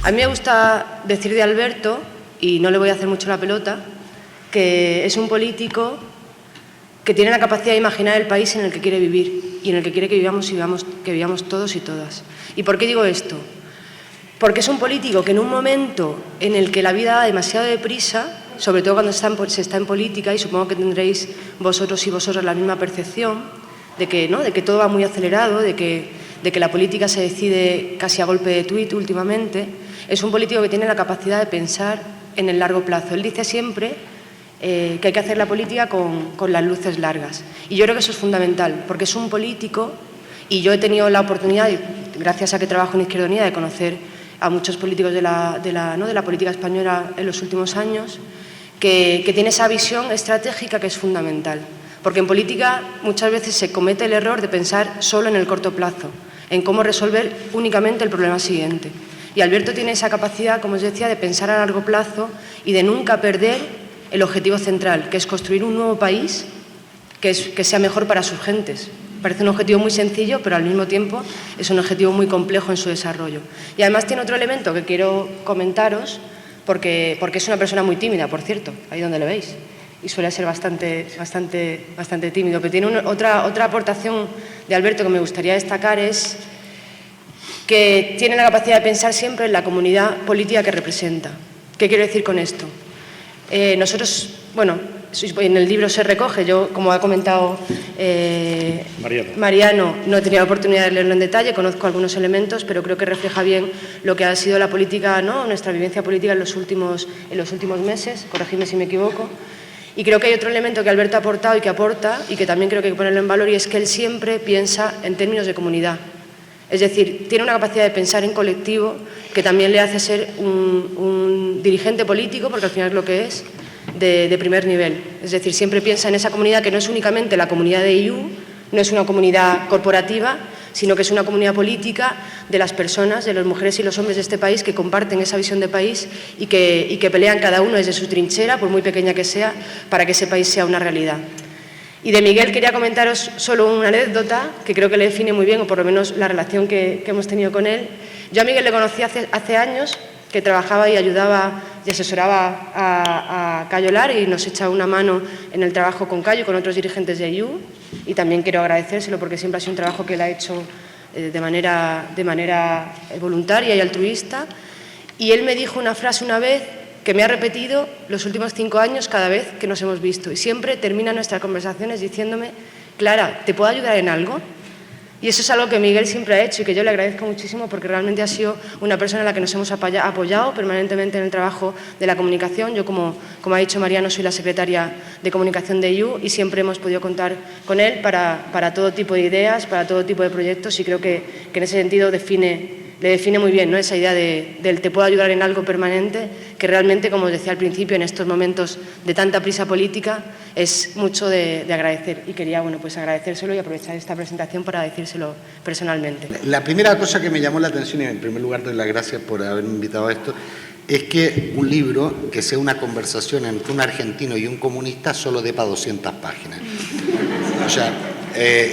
A mí me gusta decir de Alberto, y no le voy a hacer mucho la pelota, que es un político que tiene la capacidad de imaginar el país en el que quiere vivir y en el que quiere que vivamos todos y todas. ¿Y por qué digo esto? Porque es un político que en un momento en el que la vida va demasiado deprisa, sobre todo cuando se está en política, y supongo que tendréis vosotros y vosotras la misma percepción, de que, ¿no?, de que todo va muy acelerado, de que la política se decide casi a golpe de tuit últimamente, es un político que tiene la capacidad de pensar en el largo plazo. Él dice siempre que hay que hacer la política con las luces largas. Y yo creo que eso es fundamental, porque es un político, y yo he tenido la oportunidad, gracias a que trabajo en Izquierda Unida, de conocer a muchos políticos de la política española en los últimos años, que tiene esa visión estratégica que es fundamental. Porque en política muchas veces se comete el error de pensar solo en el corto plazo, en cómo resolver únicamente el problema siguiente. Y Alberto tiene esa capacidad, como os decía, de pensar a largo plazo y de nunca perder el objetivo central, que es construir un nuevo país que sea mejor para sus gentes. Parece un objetivo muy sencillo, pero al mismo tiempo es un objetivo muy complejo en su desarrollo. Y además tiene otro elemento que quiero comentaros, porque es una persona muy tímida, por cierto, ahí donde lo veis, y suele ser bastante tímido. Pero tiene otra aportación de Alberto que me gustaría destacar, es que tiene la capacidad de pensar siempre en la comunidad política que representa. ¿Qué quiero decir con esto? Nosotros, bueno, en el libro se recoge, yo, como ha comentado Mariano, no he tenido la oportunidad de leerlo en detalle, conozco algunos elementos, pero creo que refleja bien lo que ha sido la política, ¿no?, nuestra vivencia política en los últimos meses, corregidme si me equivoco. Y creo que hay otro elemento que Alberto ha aportado y que aporta, y que también creo que hay que ponerlo en valor, y es que él siempre piensa en términos de comunidad. Es decir, tiene una capacidad de pensar en colectivo que también le hace ser un dirigente político, porque al final es lo que es, de primer nivel. Es decir, siempre piensa en esa comunidad que no es únicamente la comunidad de IU, no es una comunidad corporativa, sino que es una comunidad política de las personas, de las mujeres y los hombres de este país que comparten esa visión de país y que pelean cada uno desde su trinchera, por muy pequeña que sea, para que ese país sea una realidad. Y de Miguel quería comentaros solo una anécdota que creo que le define muy bien, o por lo menos la relación que hemos tenido con él. Yo a Miguel le conocí hace años, que trabajaba y ayudaba y asesoraba a Cayo Lar, y nos echaba una mano en el trabajo con Cayo y con otros dirigentes de IU, y también quiero agradecérselo porque siempre ha sido un trabajo que él ha hecho de manera voluntaria y altruista. Y él me dijo una frase una vez que me ha repetido los últimos 5 años cada vez que nos hemos visto, y siempre termina nuestras conversaciones diciéndome: Clara, ¿te puedo ayudar en algo? Y eso es algo que Miguel siempre ha hecho y que yo le agradezco muchísimo, porque realmente ha sido una persona en la que nos hemos apoyado permanentemente en el trabajo de la comunicación. Yo, como ha dicho Mariano, soy la secretaria de comunicación de IU, y siempre hemos podido contar con él para todo tipo de ideas, para todo tipo de proyectos, y creo que en ese sentido le define muy bien, ¿no?, esa idea del te puedo ayudar en algo permanente, que realmente, como os decía al principio, en estos momentos de tanta prisa política, es mucho de agradecer. Y quería, bueno, pues agradecérselo y aprovechar esta presentación para decírselo personalmente. La primera cosa que me llamó la atención, y en primer lugar doy las gracias por haberme invitado a esto, es que un libro que sea una conversación entre un argentino y un comunista solo dé para 200 páginas. O sea,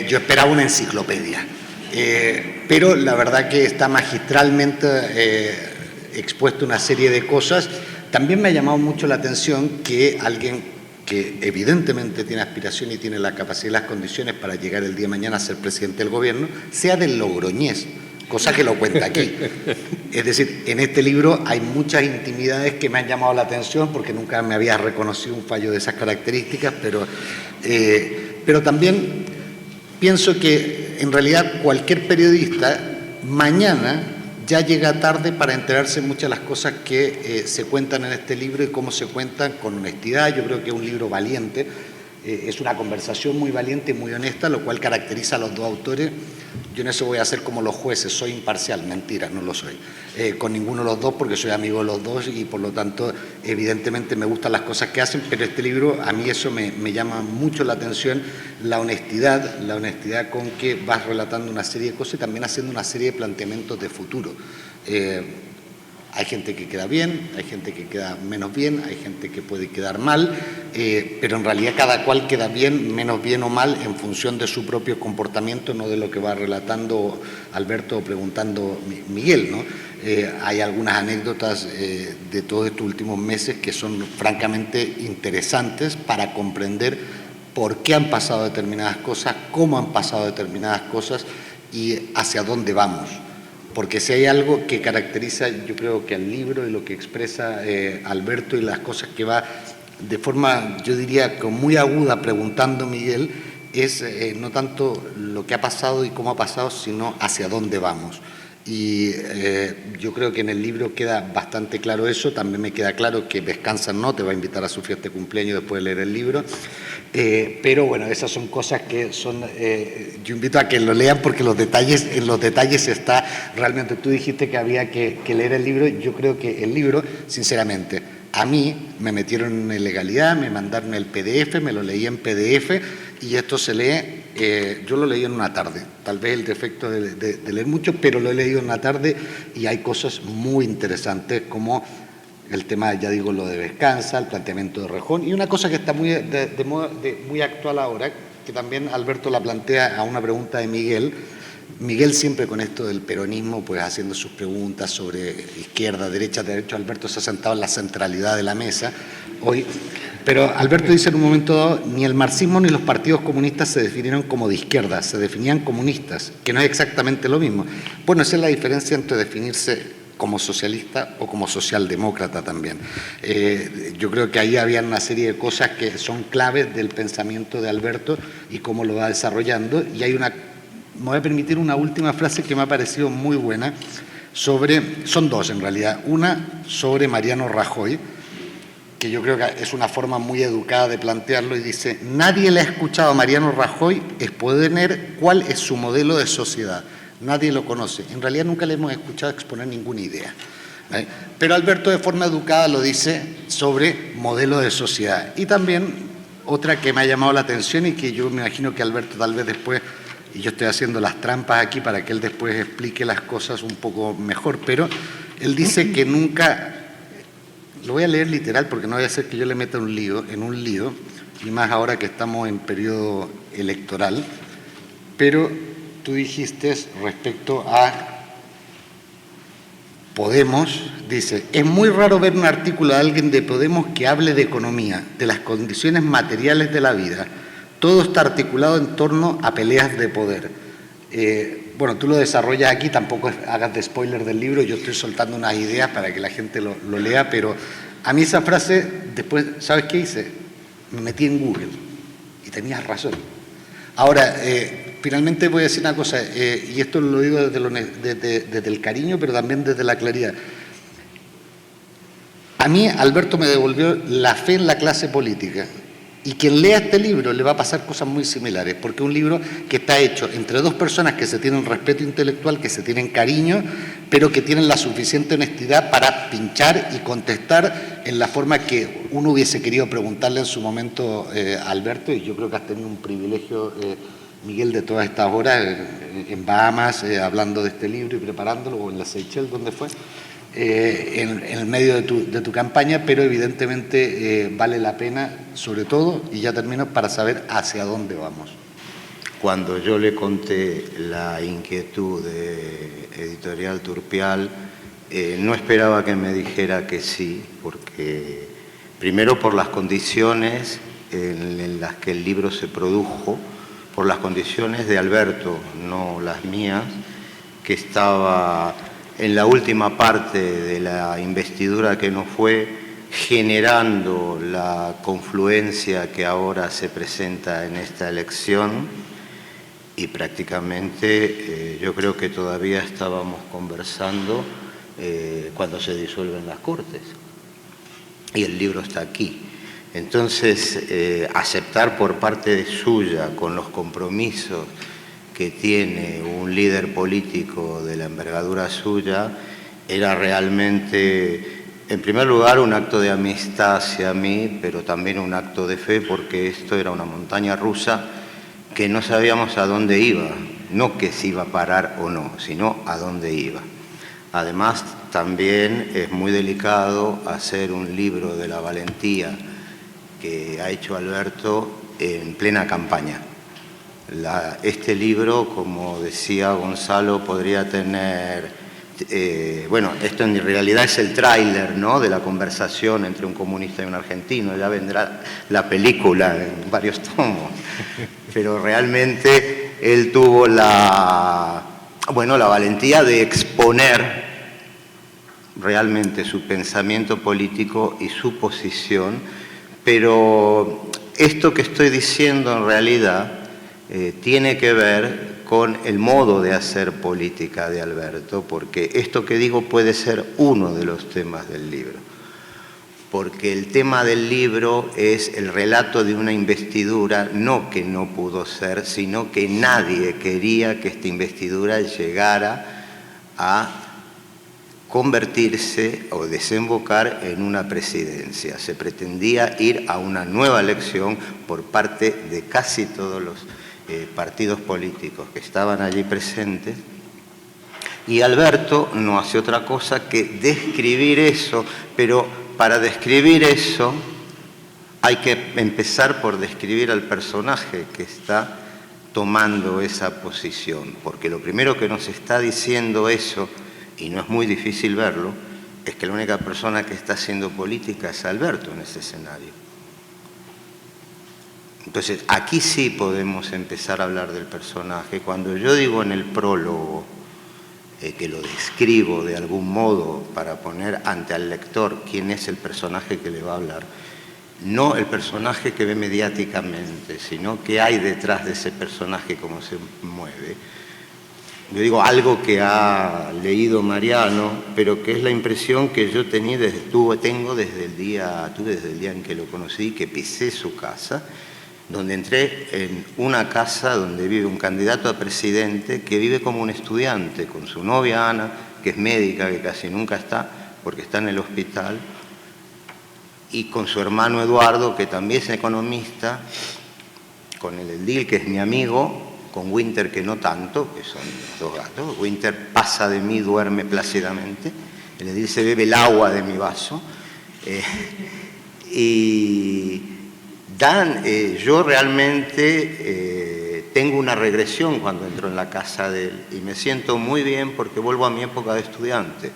yo esperaba una enciclopedia. Pero la verdad que está magistralmente expuesto una serie de cosas. También me ha llamado mucho la atención que alguien que evidentemente tiene aspiración y tiene la capacidad y las condiciones para llegar el día de mañana a ser presidente del gobierno, sea del Logroñés, cosa que lo cuenta aquí. Es decir, en este libro hay muchas intimidades que me han llamado la atención, porque nunca me había reconocido un fallo de esas características, pero también pienso que en realidad cualquier periodista mañana ya llega tarde para enterarse de muchas de las cosas que se cuentan en este libro y cómo se cuentan con honestidad. Yo creo que es un libro valiente, es una conversación muy valiente y muy honesta, lo cual caracteriza a los dos autores. Yo en eso voy a ser como los jueces, soy imparcial, mentira, no lo soy, con ninguno de los dos, porque soy amigo de los dos y por lo tanto evidentemente me gustan las cosas que hacen, pero este libro a mí eso me llama mucho la atención, la honestidad con que vas relatando una serie de cosas y también haciendo una serie de planteamientos de futuro. Hay gente que queda bien, hay gente que queda menos bien, hay gente que puede quedar mal, pero en realidad cada cual queda bien, menos bien o mal en función de su propio comportamiento, no de lo que va relatando Alberto o preguntando Miguel, ¿no? hay algunas anécdotas de todos estos últimos meses que son francamente interesantes para comprender por qué han pasado determinadas cosas, cómo han pasado determinadas cosas y hacia dónde vamos. Porque si hay algo que caracteriza, yo creo que al libro y lo que expresa Alberto y las cosas que va de forma, yo diría, con muy aguda preguntando Miguel, es no tanto lo que ha pasado y cómo ha pasado, sino hacia dónde vamos. Y yo creo que en el libro queda bastante claro eso. También me queda claro que Descansa no te va a invitar a su fiesta de cumpleaños después de leer el libro. Pero bueno, esas son cosas que son... yo invito a que lo lean porque en los detalles está realmente... Tú dijiste que había que leer el libro. Yo creo que el libro, sinceramente, a mí me metieron en ilegalidad, me mandaron el PDF, me lo leí en PDF y esto se lee... yo lo leí en una tarde, tal vez el defecto de leer mucho, pero lo he leído en una tarde y hay cosas muy interesantes como el tema, ya digo, lo de Descansa, el planteamiento de Rejón, y una cosa que está muy actual ahora, que también Alberto la plantea a una pregunta de Miguel. Miguel siempre con esto del peronismo, pues haciendo sus preguntas sobre izquierda, derecha, derecho. Alberto se ha sentado en la centralidad de la mesa hoy. Pero Alberto dice en un momento dado, ni el marxismo ni los partidos comunistas se definieron como de izquierda, se definían comunistas, que no es exactamente lo mismo. Bueno, esa es la diferencia entre definirse como socialista o como socialdemócrata también. Yo creo que ahí había una serie de cosas que son claves del pensamiento de Alberto y cómo lo va desarrollando. Y hay me voy a permitir una última frase que me ha parecido muy buena, son dos en realidad. Una sobre Mariano Rajoy, que yo creo que es una forma muy educada de plantearlo, y dice: nadie le ha escuchado a Mariano Rajoy exponer cuál es su modelo de sociedad. Nadie lo conoce. En realidad nunca le hemos escuchado exponer ninguna idea. Pero Alberto de forma educada lo dice sobre modelo de sociedad. Y también otra que me ha llamado la atención y que yo me imagino que Alberto tal vez después, y yo estoy haciendo las trampas aquí para que él después explique las cosas un poco mejor, pero él dice que nunca... Lo voy a leer literal porque no voy a hacer que yo le meta en un lío, y más ahora que estamos en periodo electoral. Pero tú dijiste respecto a Podemos, dice: es muy raro ver un artículo de alguien de Podemos que hable de economía, de las condiciones materiales de la vida. Todo está articulado en torno a peleas de poder. Bueno, tú lo desarrollas aquí, tampoco hagas de spoiler del libro, yo estoy soltando unas ideas para que la gente lo lea, pero a mí esa frase, después, ¿sabes qué hice? Me metí en Google y tenías razón. Ahora, finalmente voy a decir una cosa, y esto lo digo desde el cariño, pero también desde la claridad. A mí, Alberto me devolvió la fe en la clase política. Y quien lea este libro le va a pasar cosas muy similares, porque es un libro que está hecho entre dos personas que se tienen respeto intelectual, que se tienen cariño, pero que tienen la suficiente honestidad para pinchar y contestar en la forma que uno hubiese querido preguntarle en su momento a Alberto, y yo creo que has tenido un privilegio, Miguel, de todas estas horas en Bahamas, hablando de este libro y preparándolo, o en las Seychelles, ¿dónde fue? En el medio de tu campaña, pero evidentemente vale la pena, sobre todo, y ya termino, para saber hacia dónde vamos. Cuando yo le conté la inquietud de Editorial Turpial, no esperaba que me dijera que sí, porque primero por las condiciones en las que el libro se produjo, por las condiciones de Alberto, no las mías, que estaba en la última parte de la investidura que no fue, generando la confluencia que ahora se presenta en esta elección, y prácticamente yo creo que todavía estábamos conversando cuando se disuelven las Cortes, y el libro está aquí. Entonces, aceptar por parte suya, con los compromisos que tiene un líder político de la envergadura suya, era realmente, en primer lugar, un acto de amistad hacia mí, pero también un acto de fe, porque esto era una montaña rusa que no sabíamos a dónde iba, no que se iba a parar o no, sino a dónde iba. Además, también es muy delicado hacer un libro de la valentía que ha hecho Alberto en plena campaña. Este libro, como decía Gonzalo, podría tener bueno, esto en realidad es el tráiler, ¿no?, de la conversación entre un comunista y un argentino. Ya vendrá la película en varios tomos. Pero realmente él tuvo la valentía de exponer realmente su pensamiento político y su posición. Pero esto que estoy diciendo en realidad tiene que ver con el modo de hacer política de Alberto, porque esto que digo puede ser uno de los temas del libro. Porque el tema del libro es el relato de una investidura, no que no pudo ser, sino que nadie quería que esta investidura llegara a convertirse o desembocar en una presidencia. Se pretendía ir a una nueva elección por parte de casi todos los partidos políticos que estaban allí presentes, y Alberto no hace otra cosa que describir eso, pero para describir eso hay que empezar por describir al personaje que está tomando esa posición, porque lo primero que nos está diciendo eso, y no es muy difícil verlo, es que la única persona que está haciendo política es Alberto en ese escenario. Entonces, aquí sí podemos empezar a hablar del personaje. Cuando yo digo en el prólogo que lo describo de algún modo para poner ante al lector quién es el personaje que le va a hablar, no el personaje que ve mediáticamente, sino qué hay detrás de ese personaje, cómo se mueve. Yo digo algo que ha leído Mariano, pero que es la impresión que yo tuve desde el día en que lo conocí, que pisé su casa, donde entré en una casa donde vive un candidato a presidente que vive como un estudiante, con su novia Ana, que es médica, que casi nunca está, porque está en el hospital, y con su hermano Eduardo, que también es economista, con el Eldil, que es mi amigo, con Winter, que no tanto, que son los dos gatos. Winter pasa de mí, duerme plácidamente, el Eldil se bebe el agua de mi vaso, y yo realmente tengo una regresión cuando entro en la casa de él y me siento muy bien porque vuelvo a mi época de estudiante,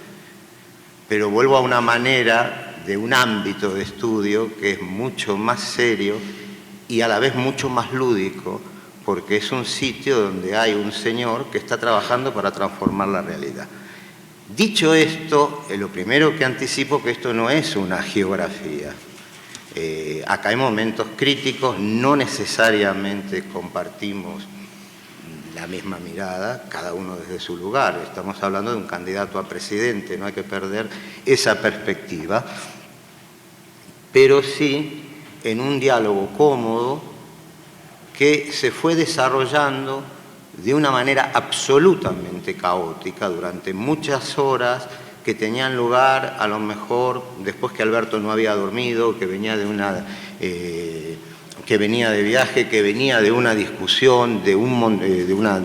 pero vuelvo a una manera de un ámbito de estudio que es mucho más serio y a la vez mucho más lúdico, porque es un sitio donde hay un señor que está trabajando para transformar la realidad. Dicho esto, lo primero que anticipo que esto no es una geografía. Acá hay momentos críticos, no necesariamente compartimos la misma mirada, cada uno desde su lugar. Estamos hablando de un candidato a presidente, no hay que perder esa perspectiva, pero sí en un diálogo cómodo que se fue desarrollando de una manera absolutamente caótica durante muchas horas, que tenían lugar a lo mejor después que Alberto no había dormido, que venía de viaje, que venía de una discusión, de una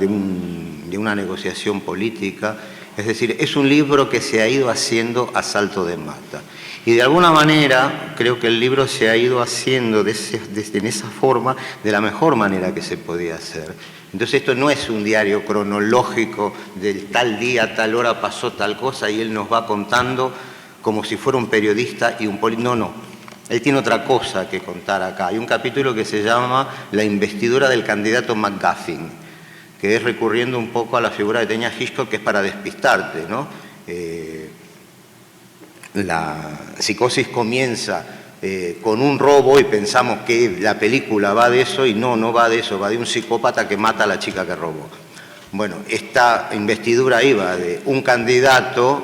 negociación política. Es decir, es un libro que se ha ido haciendo a salto de mata. Y de alguna manera creo que el libro se ha ido haciendo en esa forma de la mejor manera que se podía hacer. Entonces esto no es un diario cronológico del tal día, tal hora pasó tal cosa y él nos va contando como si fuera un periodista y un político. No. Él tiene otra cosa que contar acá. Hay un capítulo que se llama La investidura del candidato McGuffin, que es recurriendo un poco a la figura de Teña Hitchcock, que es para despistarte, ¿no? La psicosis comienza con un robo y pensamos que la película va de eso y no va de eso, va de un psicópata que mata a la chica que robó. Bueno, esta investidura iba de un candidato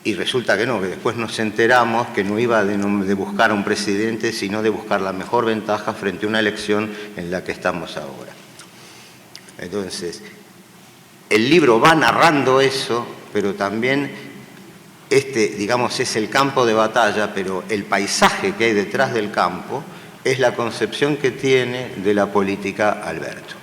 y resulta que no, que después nos enteramos que no iba de buscar a un presidente, sino de buscar la mejor ventaja frente a una elección en la que estamos ahora. Entonces, el libro va narrando eso, pero también digamos, es el campo de batalla, pero el paisaje que hay detrás del campo es la concepción que tiene de la política Alberto.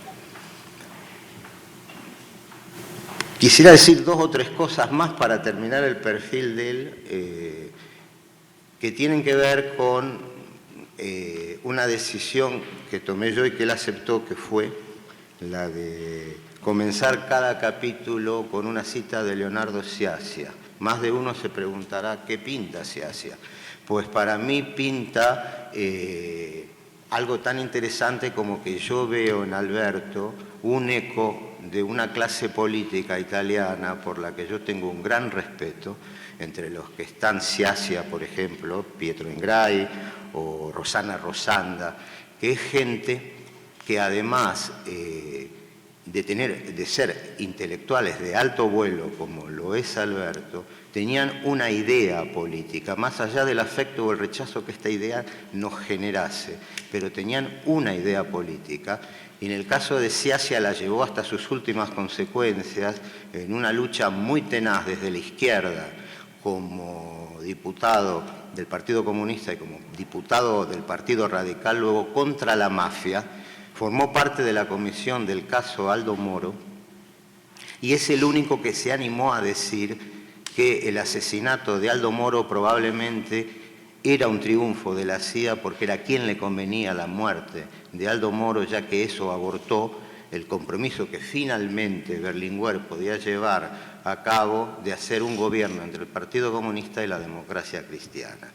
Quisiera decir 2 o 3 cosas más para terminar el perfil de él, que tienen que ver con una decisión que tomé yo y que él aceptó, que fue la de comenzar cada capítulo con una cita de Leonardo Sciascia. Más de uno se preguntará, ¿qué pinta Sciascia? Pues para mí pinta algo tan interesante como que yo veo en Alberto un eco de una clase política italiana por la que yo tengo un gran respeto, entre los que están Sciascia, por ejemplo, Pietro Ingrai o Rossana Rossanda, que es gente que además de ser intelectuales de alto vuelo, como lo es Alberto, tenían una idea política, más allá del afecto o el rechazo que esta idea nos generase, pero tenían una idea política, y en el caso de Sciascia la llevó hasta sus últimas consecuencias en una lucha muy tenaz desde la izquierda, como diputado del Partido Comunista y como diputado del Partido Radical, luego contra la mafia. Formó parte de la comisión del caso Aldo Moro y es el único que se animó a decir que el asesinato de Aldo Moro probablemente era un triunfo de la CIA porque era a quien le convenía la muerte de Aldo Moro, ya que eso abortó el compromiso que finalmente Berlinguer podía llevar a cabo de hacer un gobierno entre el Partido Comunista y la democracia cristiana.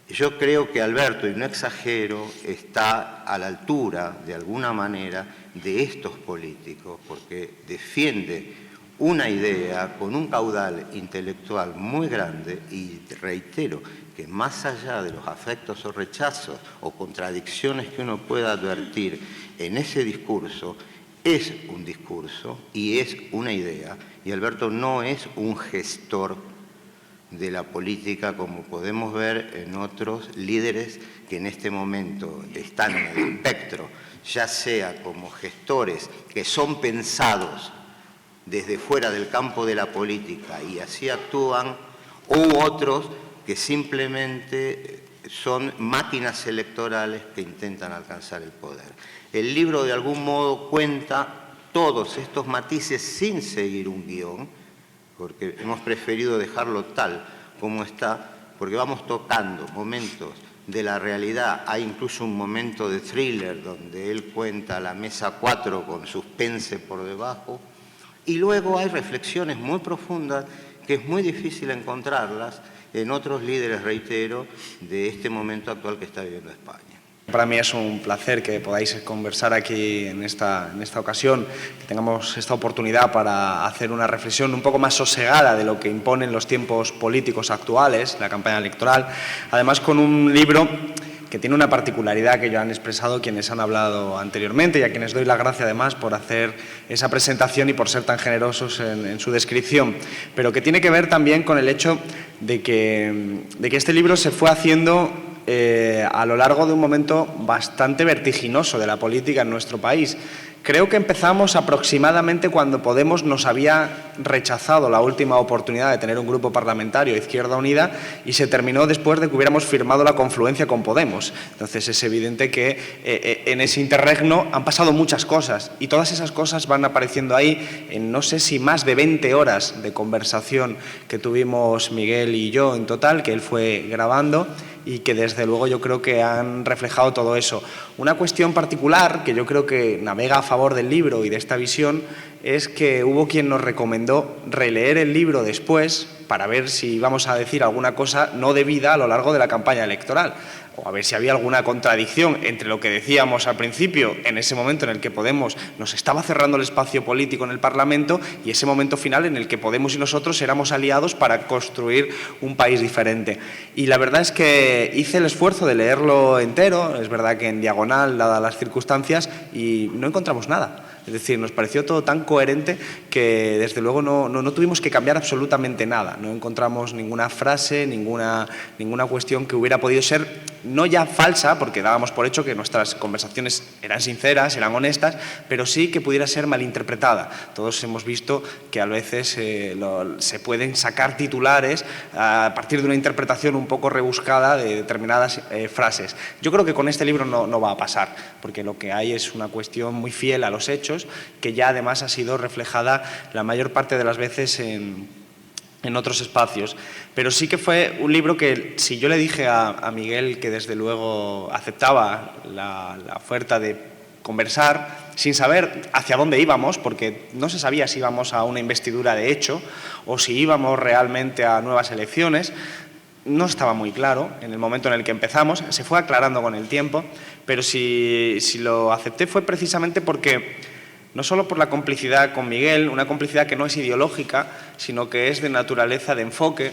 Yo creo que Alberto, y no exagero, está a la altura, de alguna manera, de estos políticos, porque defiende una idea con un caudal intelectual muy grande y reitero que más allá de los afectos o rechazos o contradicciones que uno pueda advertir en ese discurso, es un discurso y es una idea, y Alberto no es un gestor de la política como podemos ver en otros líderes que en este momento están en el espectro, ya sea como gestores que son pensados desde fuera del campo de la política y así actúan, u otros que simplemente son máquinas electorales que intentan alcanzar el poder. El libro de algún modo cuenta todos estos matices sin seguir un guión, porque hemos preferido dejarlo tal como está, porque vamos tocando momentos de la realidad. Hay incluso un momento de thriller donde él cuenta la mesa 4 con suspense por debajo, y luego hay reflexiones muy profundas que es muy difícil encontrarlas en otros líderes, reitero, de este momento actual que está viviendo España. Para mí es un placer que podáis conversar aquí en esta ocasión, que tengamos esta oportunidad para hacer una reflexión un poco más sosegada de lo que imponen los tiempos políticos actuales, la campaña electoral, además con un libro que tiene una particularidad que ya han expresado quienes han hablado anteriormente y a quienes doy la gracia además por hacer esa presentación y por ser tan generosos en su descripción, pero que tiene que ver también con el hecho de que este libro se fue haciendo a lo largo de un momento bastante vertiginoso de la política en nuestro país. Creo que empezamos aproximadamente cuando Podemos nos había rechazado la última oportunidad de tener un grupo parlamentario, Izquierda Unida, y se terminó después de que hubiéramos firmado la confluencia con Podemos. Entonces es evidente que en ese interregno han pasado muchas cosas y todas esas cosas van apareciendo ahí en no sé si más de 20 horas de conversación que tuvimos Miguel y yo en total, que él fue grabando, y que desde luego yo creo que han reflejado todo eso. Una cuestión particular que yo creo que navega a favor del libro y de esta visión es que hubo quien nos recomendó releer el libro después para ver si íbamos a decir alguna cosa no debida a lo largo de la campaña electoral, o a ver si había alguna contradicción entre lo que decíamos al principio, en ese momento en el que Podemos nos estaba cerrando el espacio político en el Parlamento, y ese momento final en el que Podemos y nosotros éramos aliados para construir un país diferente. Y la verdad es que hice el esfuerzo de leerlo entero, es verdad que en diagonal, dadas las circunstancias, y no encontramos nada. Es decir, nos pareció todo tan coherente que desde luego no tuvimos que cambiar absolutamente nada. No encontramos ninguna frase, ninguna cuestión que hubiera podido ser, no ya falsa, porque dábamos por hecho que nuestras conversaciones eran sinceras, eran honestas, pero sí que pudiera ser malinterpretada. Todos hemos visto que a veces se pueden sacar titulares a partir de una interpretación un poco rebuscada de determinadas frases. Yo creo que con este libro no va a pasar, porque lo que hay es una cuestión muy fiel a los hechos, que ya además ha sido reflejada la mayor parte de las veces en otros espacios. Pero sí que fue un libro que, si yo le dije a Miguel que desde luego aceptaba la oferta de conversar, sin saber hacia dónde íbamos, porque no se sabía si íbamos a una investidura de hecho o si íbamos realmente a nuevas elecciones. No estaba muy claro en el momento en el que empezamos, se fue aclarando con el tiempo, pero si lo acepté fue precisamente porque, no solo por la complicidad con Miguel, una complicidad que no es ideológica, sino que es de naturaleza, de enfoque,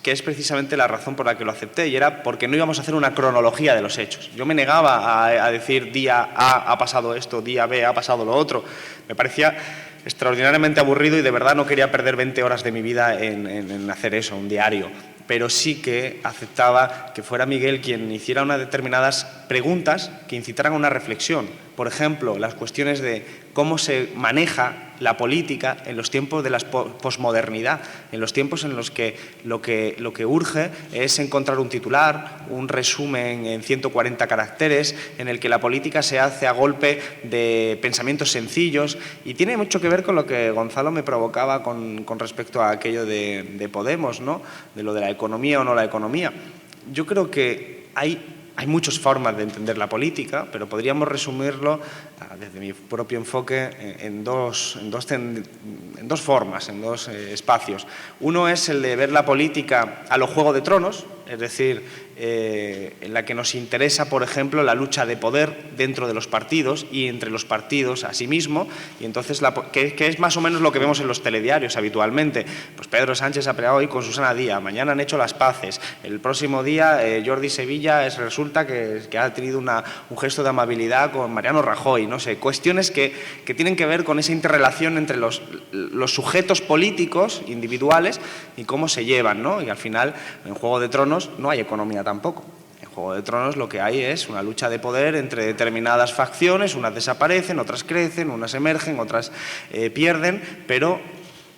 que es precisamente la razón por la que lo acepté, y era porque no íbamos a hacer una cronología de los hechos. Yo me negaba a decir día A ha pasado esto, día B ha pasado lo otro. Me parecía extraordinariamente aburrido y de verdad no quería perder 20 horas de mi vida en hacer eso, un diario. Pero sí que aceptaba que fuera Miguel quien hiciera unas determinadas preguntas que incitaran a una reflexión. Por ejemplo, las cuestiones de cómo se maneja la política en los tiempos de la posmodernidad, en los tiempos en los que lo que urge es encontrar un titular, un resumen en 140 caracteres, en el que la política se hace a golpe de pensamientos sencillos, y tiene mucho que ver con lo que Gonzalo me provocaba con respecto a aquello de Podemos, ¿no? De lo de la economía o no la economía. Yo creo que hay muchas formas de entender la política, pero podríamos resumirlo desde mi propio enfoque en dos formas, en dos espacios. Uno es el de ver la política a lo Juego de Tronos, es decir, en la que nos interesa, por ejemplo, la lucha de poder dentro de los partidos y entre los partidos a sí mismo, y entonces que es más o menos lo que vemos en los telediarios habitualmente. Pues Pedro Sánchez ha peleado hoy con Susana Díaz, mañana han hecho las paces, el próximo día Jordi Sevilla resulta que ha tenido un gesto de amabilidad con Mariano Rajoy, no sé, cuestiones que tienen que ver con esa interrelación entre los sujetos políticos individuales y cómo se llevan, ¿no? Y al final, en Juego de Tronos no hay economía tampoco. En Juego de Tronos lo que hay es una lucha de poder entre determinadas facciones, unas desaparecen, otras crecen, unas emergen, otras pierden, pero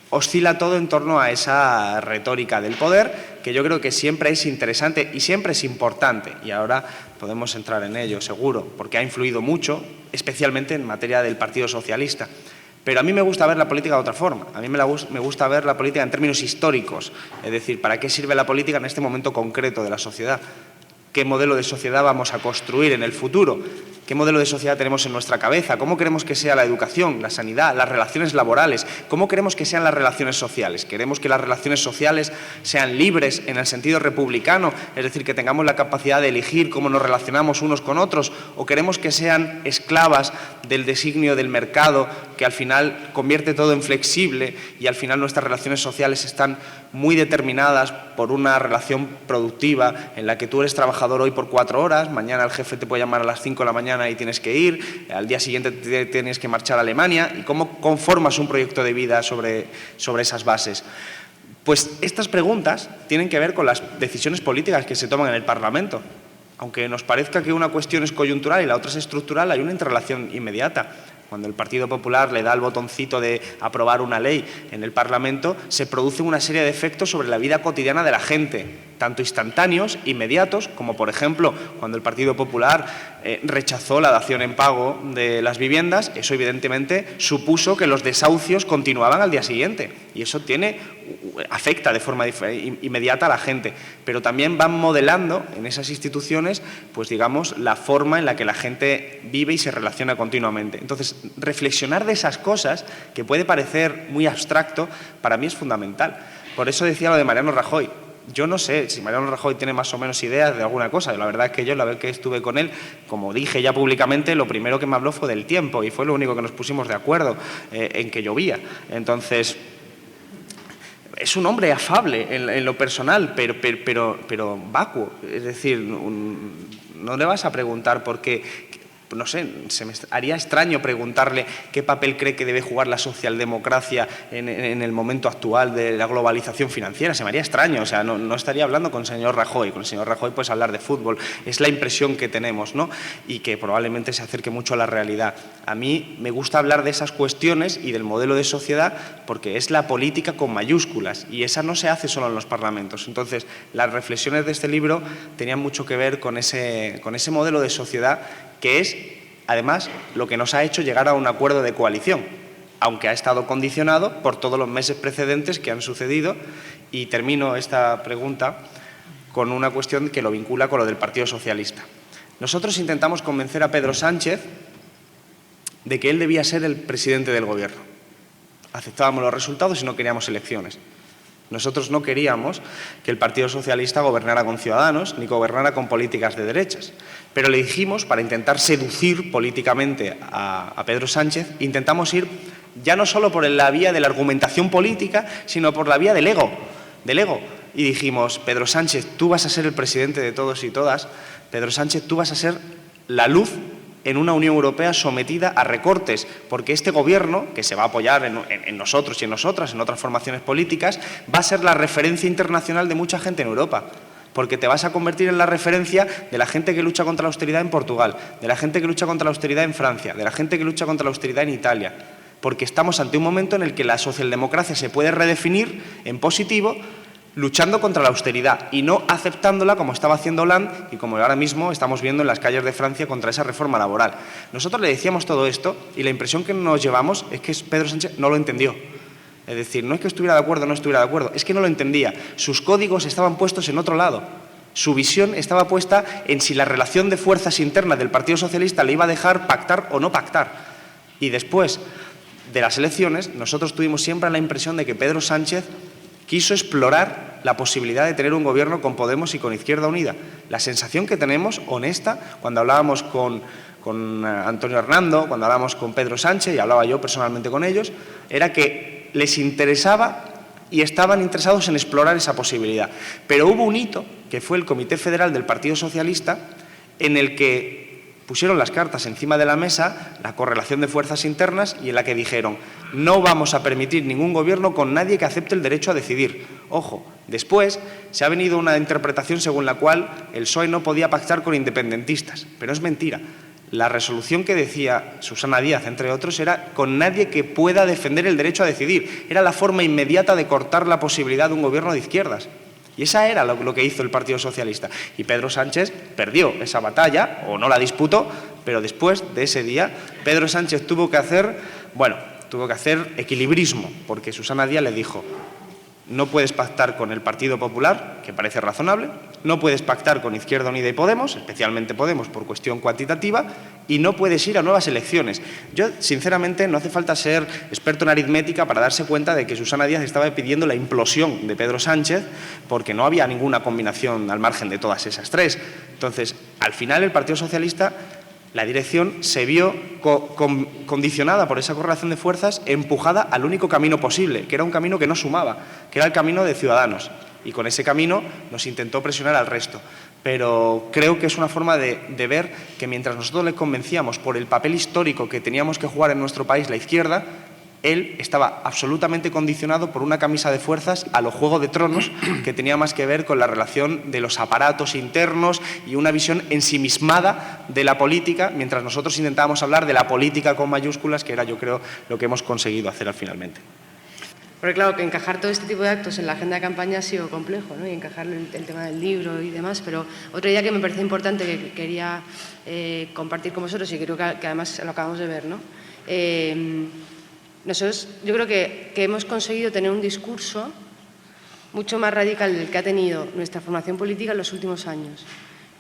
oscila todo en torno a esa retórica del poder, que yo creo que siempre es interesante y siempre es importante, y ahora podemos entrar en ello seguro, porque ha influido mucho, especialmente en materia del Partido Socialista. Pero a mí me gusta ver la política de otra forma. A mí me gusta ver la política en términos históricos. Es decir, ¿para qué sirve la política en este momento concreto de la sociedad? ¿Qué modelo de sociedad vamos a construir en el futuro? ¿Qué modelo de sociedad tenemos en nuestra cabeza? ¿Cómo queremos que sea la educación, la sanidad, las relaciones laborales? ¿Cómo queremos que sean las relaciones sociales? ¿Queremos que las relaciones sociales sean libres en el sentido republicano? Es decir, que tengamos la capacidad de elegir cómo nos relacionamos unos con otros. ¿O queremos que sean esclavas del designio del mercado, que al final convierte todo en flexible y al final nuestras relaciones sociales están muy determinadas por una relación productiva en la que tú eres trabajador hoy por 4 horas, mañana el jefe te puede llamar a las 5 de la mañana y tienes que ir, al día siguiente tienes que marchar a Alemania? ¿Y cómo conformas un proyecto de vida sobre esas bases? Pues estas preguntas tienen que ver con las decisiones políticas que se toman en el Parlamento. Aunque nos parezca que una cuestión es coyuntural y la otra es estructural, hay una interrelación inmediata. Cuando el Partido Popular le da el botoncito de aprobar una ley en el Parlamento, se produce una serie de efectos sobre la vida cotidiana de la gente, tanto instantáneos, inmediatos, como por ejemplo cuando el Partido Popular rechazó la dación en pago de las viviendas. Eso evidentemente supuso que los desahucios continuaban al día siguiente, y eso afecta de forma inmediata a la gente, pero también van modelando en esas instituciones, pues digamos, la forma en la que la gente vive y se relaciona continuamente. Entonces, reflexionar de esas cosas, que puede parecer muy abstracto, para mí es fundamental. Por eso decía lo de Mariano Rajoy. Yo no sé si Mariano Rajoy tiene más o menos ideas de alguna cosa. La verdad es que yo, la vez que estuve con él, como dije ya públicamente, lo primero que me habló fue del tiempo, y fue lo único que nos pusimos de acuerdo, en que llovía. Entonces, es un hombre afable en lo personal, pero vacuo. Es decir, no le vas a preguntar por qué. No sé, se me haría extraño preguntarle qué papel cree que debe jugar la socialdemocracia en el momento actual de la globalización financiera. Se me haría extraño, o sea, no estaría hablando con el señor Rajoy. Con el señor Rajoy puedes hablar de fútbol. Es la impresión que tenemos, ¿no? Y que probablemente se acerque mucho a la realidad. A mí me gusta hablar de esas cuestiones y del modelo de sociedad porque es la política con mayúsculas, y esa no se hace solo en los parlamentos. Entonces, las reflexiones de este libro tenían mucho que ver con ese modelo de sociedad, que es, además, lo que nos ha hecho llegar a un acuerdo de coalición, aunque ha estado condicionado por todos los meses precedentes que han sucedido. Y termino esta pregunta con una cuestión que lo vincula con lo del Partido Socialista. Nosotros intentamos convencer a Pedro Sánchez de que él debía ser el presidente del gobierno. Aceptábamos los resultados y no queríamos elecciones. Nosotros no queríamos que el Partido Socialista gobernara con Ciudadanos ni gobernara con políticas de derechas. Pero le dijimos, para intentar seducir políticamente a Pedro Sánchez, intentamos ir ya no solo por la vía de la argumentación política, sino por la vía del ego. Y dijimos, Pedro Sánchez, tú vas a ser el presidente de todos y todas. Pedro Sánchez, tú vas a ser la luz en una Unión Europea sometida a recortes, porque este gobierno, que se va a apoyar en nosotros y en nosotras, en otras formaciones políticas, va a ser la referencia internacional de mucha gente en Europa, porque te vas a convertir en la referencia de la gente que lucha contra la austeridad en Portugal, de la gente que lucha contra la austeridad en Francia, de la gente que lucha contra la austeridad en Italia, porque estamos ante un momento en el que la socialdemocracia se puede redefinir en positivo, luchando contra la austeridad y no aceptándola como estaba haciendo Hollande y como ahora mismo estamos viendo en las calles de Francia contra esa reforma laboral. Nosotros le decíamos todo esto y la impresión que nos llevamos es que Pedro Sánchez no lo entendió. Es decir, no es que estuviera de acuerdo o no estuviera de acuerdo, es que no lo entendía. Sus códigos estaban puestos en otro lado. Su visión estaba puesta en si la relación de fuerzas internas del Partido Socialista le iba a dejar pactar o no pactar. Y después de las elecciones, nosotros tuvimos siempre la impresión de que Pedro Sánchez quiso explorar la posibilidad de tener un gobierno con Podemos y con Izquierda Unida. La sensación que tenemos, honesta, cuando hablábamos con Antonio Hernando, cuando hablábamos con Pedro Sánchez, y hablaba yo personalmente con ellos, era que les interesaba y estaban interesados en explorar esa posibilidad. Pero hubo un hito, que fue el Comité Federal del Partido Socialista, en el que pusieron las cartas encima de la mesa, la correlación de fuerzas internas, y en la que dijeron: no vamos a permitir ningún gobierno con nadie que acepte el derecho a decidir. Ojo, después se ha venido una interpretación según la cual el PSOE no podía pactar con independentistas, pero es mentira. La resolución que decía Susana Díaz, entre otros, era con nadie que pueda defender el derecho a decidir. Era la forma inmediata de cortar la posibilidad de un gobierno de izquierdas. Y esa era lo que hizo el Partido Socialista. Y Pedro Sánchez perdió esa batalla, o no la disputó, pero después de ese día Pedro Sánchez tuvo que hacer equilibrismo, porque Susana Díaz le dijo: no puedes pactar con el Partido Popular, que parece razonable, no puedes pactar con Izquierda Unida y Podemos, especialmente Podemos por cuestión cuantitativa, y no puedes ir a nuevas elecciones. Yo, sinceramente, no hace falta ser experto en aritmética para darse cuenta de que Susana Díaz estaba pidiendo la implosión de Pedro Sánchez, porque no había ninguna combinación al margen de todas esas tres. Entonces, al final, el Partido Socialista, la dirección, se vio condicionada por esa correlación de fuerzas, empujada al único camino posible, que era un camino que no sumaba, que era el camino de Ciudadanos. Y con ese camino nos intentó presionar al resto. Pero creo que es una forma de ver que mientras nosotros le convencíamos por el papel histórico que teníamos que jugar en nuestro país la izquierda, él estaba absolutamente condicionado por una camisa de fuerzas a lo Juego de Tronos, que tenía más que ver con la relación de los aparatos internos y una visión ensimismada de la política, mientras nosotros intentábamos hablar de la política con mayúsculas, que era, yo creo, lo que hemos conseguido hacer finalmente. Porque claro, que encajar todo este tipo de actos en la agenda de campaña ha sido complejo, ¿no? Y encajar el tema del libro y demás, pero otra idea que me parece importante, que quería compartir con vosotros, y creo que además lo acabamos de ver, ¿no? Nosotros, yo creo que hemos conseguido tener un discurso mucho más radical del que ha tenido nuestra formación política en los últimos años,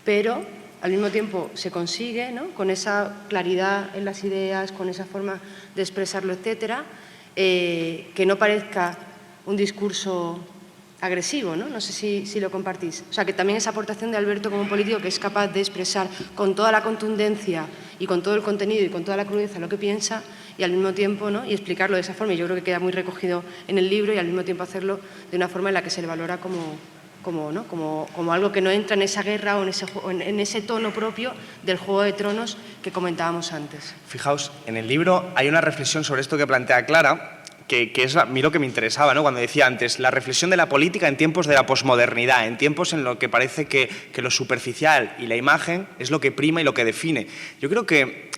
pero al mismo tiempo se consigue, ¿no?, con esa claridad en las ideas, con esa forma de expresarlo, etcétera, que no parezca un discurso agresivo, ¿no? No sé si lo compartís. O sea, que también esa aportación de Alberto como un político que es capaz de expresar con toda la contundencia y con todo el contenido y con toda la crudeza lo que piensa, y al mismo tiempo, ¿no?, y explicarlo de esa forma. Y yo creo que queda muy recogido en el libro, y al mismo tiempo hacerlo de una forma en la que se le valora como algo que no entra en esa guerra o en ese tono propio del Juego de Tronos que comentábamos antes. Fijaos, en el libro hay una reflexión sobre esto que plantea Clara, que es a mí lo que me interesaba, ¿no?, cuando decía antes, la reflexión de la política en tiempos de la posmodernidad, en tiempos en los que parece que lo superficial y la imagen es lo que prima y lo que define. Yo creo que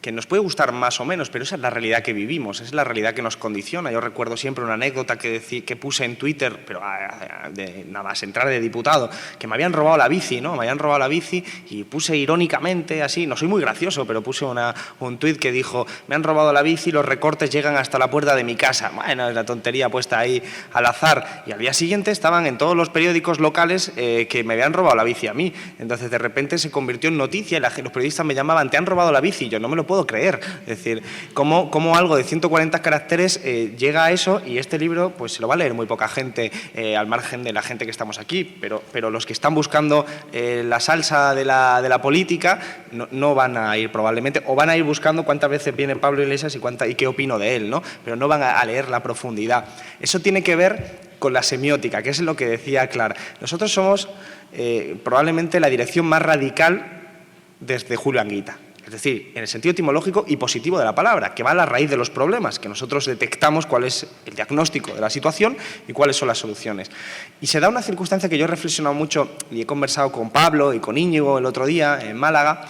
nos puede gustar más o menos, pero esa es la realidad que vivimos, es la realidad que nos condiciona. Yo recuerdo siempre una anécdota que puse en Twitter, pero nada más entrar de diputado, que me habían robado la bici, ¿no? Me habían robado la bici y puse irónicamente, así, no soy muy gracioso, pero puse un tuit que dijo: me han robado la bici, los recortes llegan hasta la puerta de mi casa. Bueno, es la tontería puesta ahí al azar. Y al día siguiente estaban en todos los periódicos locales que me habían robado la bici a mí. Entonces, de repente se convirtió en noticia y los periodistas me llamaban: te han robado la bici. Yo no me lo puedo creer. Es decir, cómo algo de 140 caracteres llega a eso, y este libro pues se lo va a leer muy poca gente, al margen de la gente que estamos aquí, pero los que están buscando la salsa de la política no van a ir probablemente, o van a ir buscando cuántas veces viene Pablo Iglesias y qué opino de él, ¿no? Pero no van a leer la profundidad. Eso tiene que ver con la semiótica, que es lo que decía Clara. Nosotros somos probablemente la dirección más radical desde Julio Anguita. Es decir, en el sentido etimológico y positivo de la palabra, que va a la raíz de los problemas, que nosotros detectamos cuál es el diagnóstico de la situación y cuáles son las soluciones. Y se da una circunstancia que yo he reflexionado mucho y he conversado con Pablo y con Íñigo el otro día en Málaga,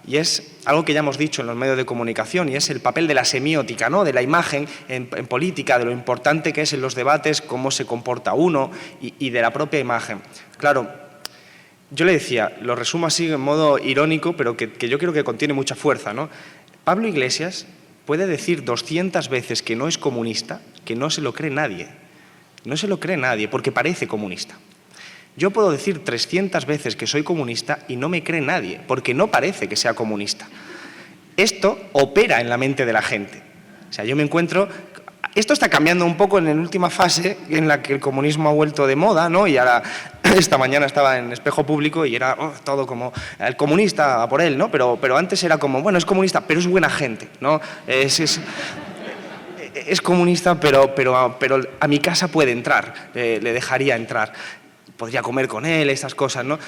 y es algo que ya hemos dicho en los medios de comunicación, y es el papel de la semiótica, ¿no? De la imagen en política, de lo importante que es en los debates, cómo se comporta uno y de la propia imagen. Claro, yo le decía, lo resumo así en modo irónico, pero que yo creo que contiene mucha fuerza, ¿no? Pablo Iglesias puede decir 200 veces que no es comunista, que no se lo cree nadie. No se lo cree nadie, porque parece comunista. Yo puedo decir 300 veces que soy comunista y no me cree nadie, porque no parece que sea comunista. Esto opera en la mente de la gente. O sea, yo me encuentro... Esto está cambiando un poco en la última fase en la que el comunismo ha vuelto de moda, ¿no? Y ahora, esta mañana estaba en Espejo Público y era todo como el comunista a por él, ¿no? Pero antes era como, bueno, es comunista, pero es buena gente, ¿no? Es comunista, pero a mi casa puede entrar, le dejaría entrar. Podría comer con él, esas cosas, ¿no?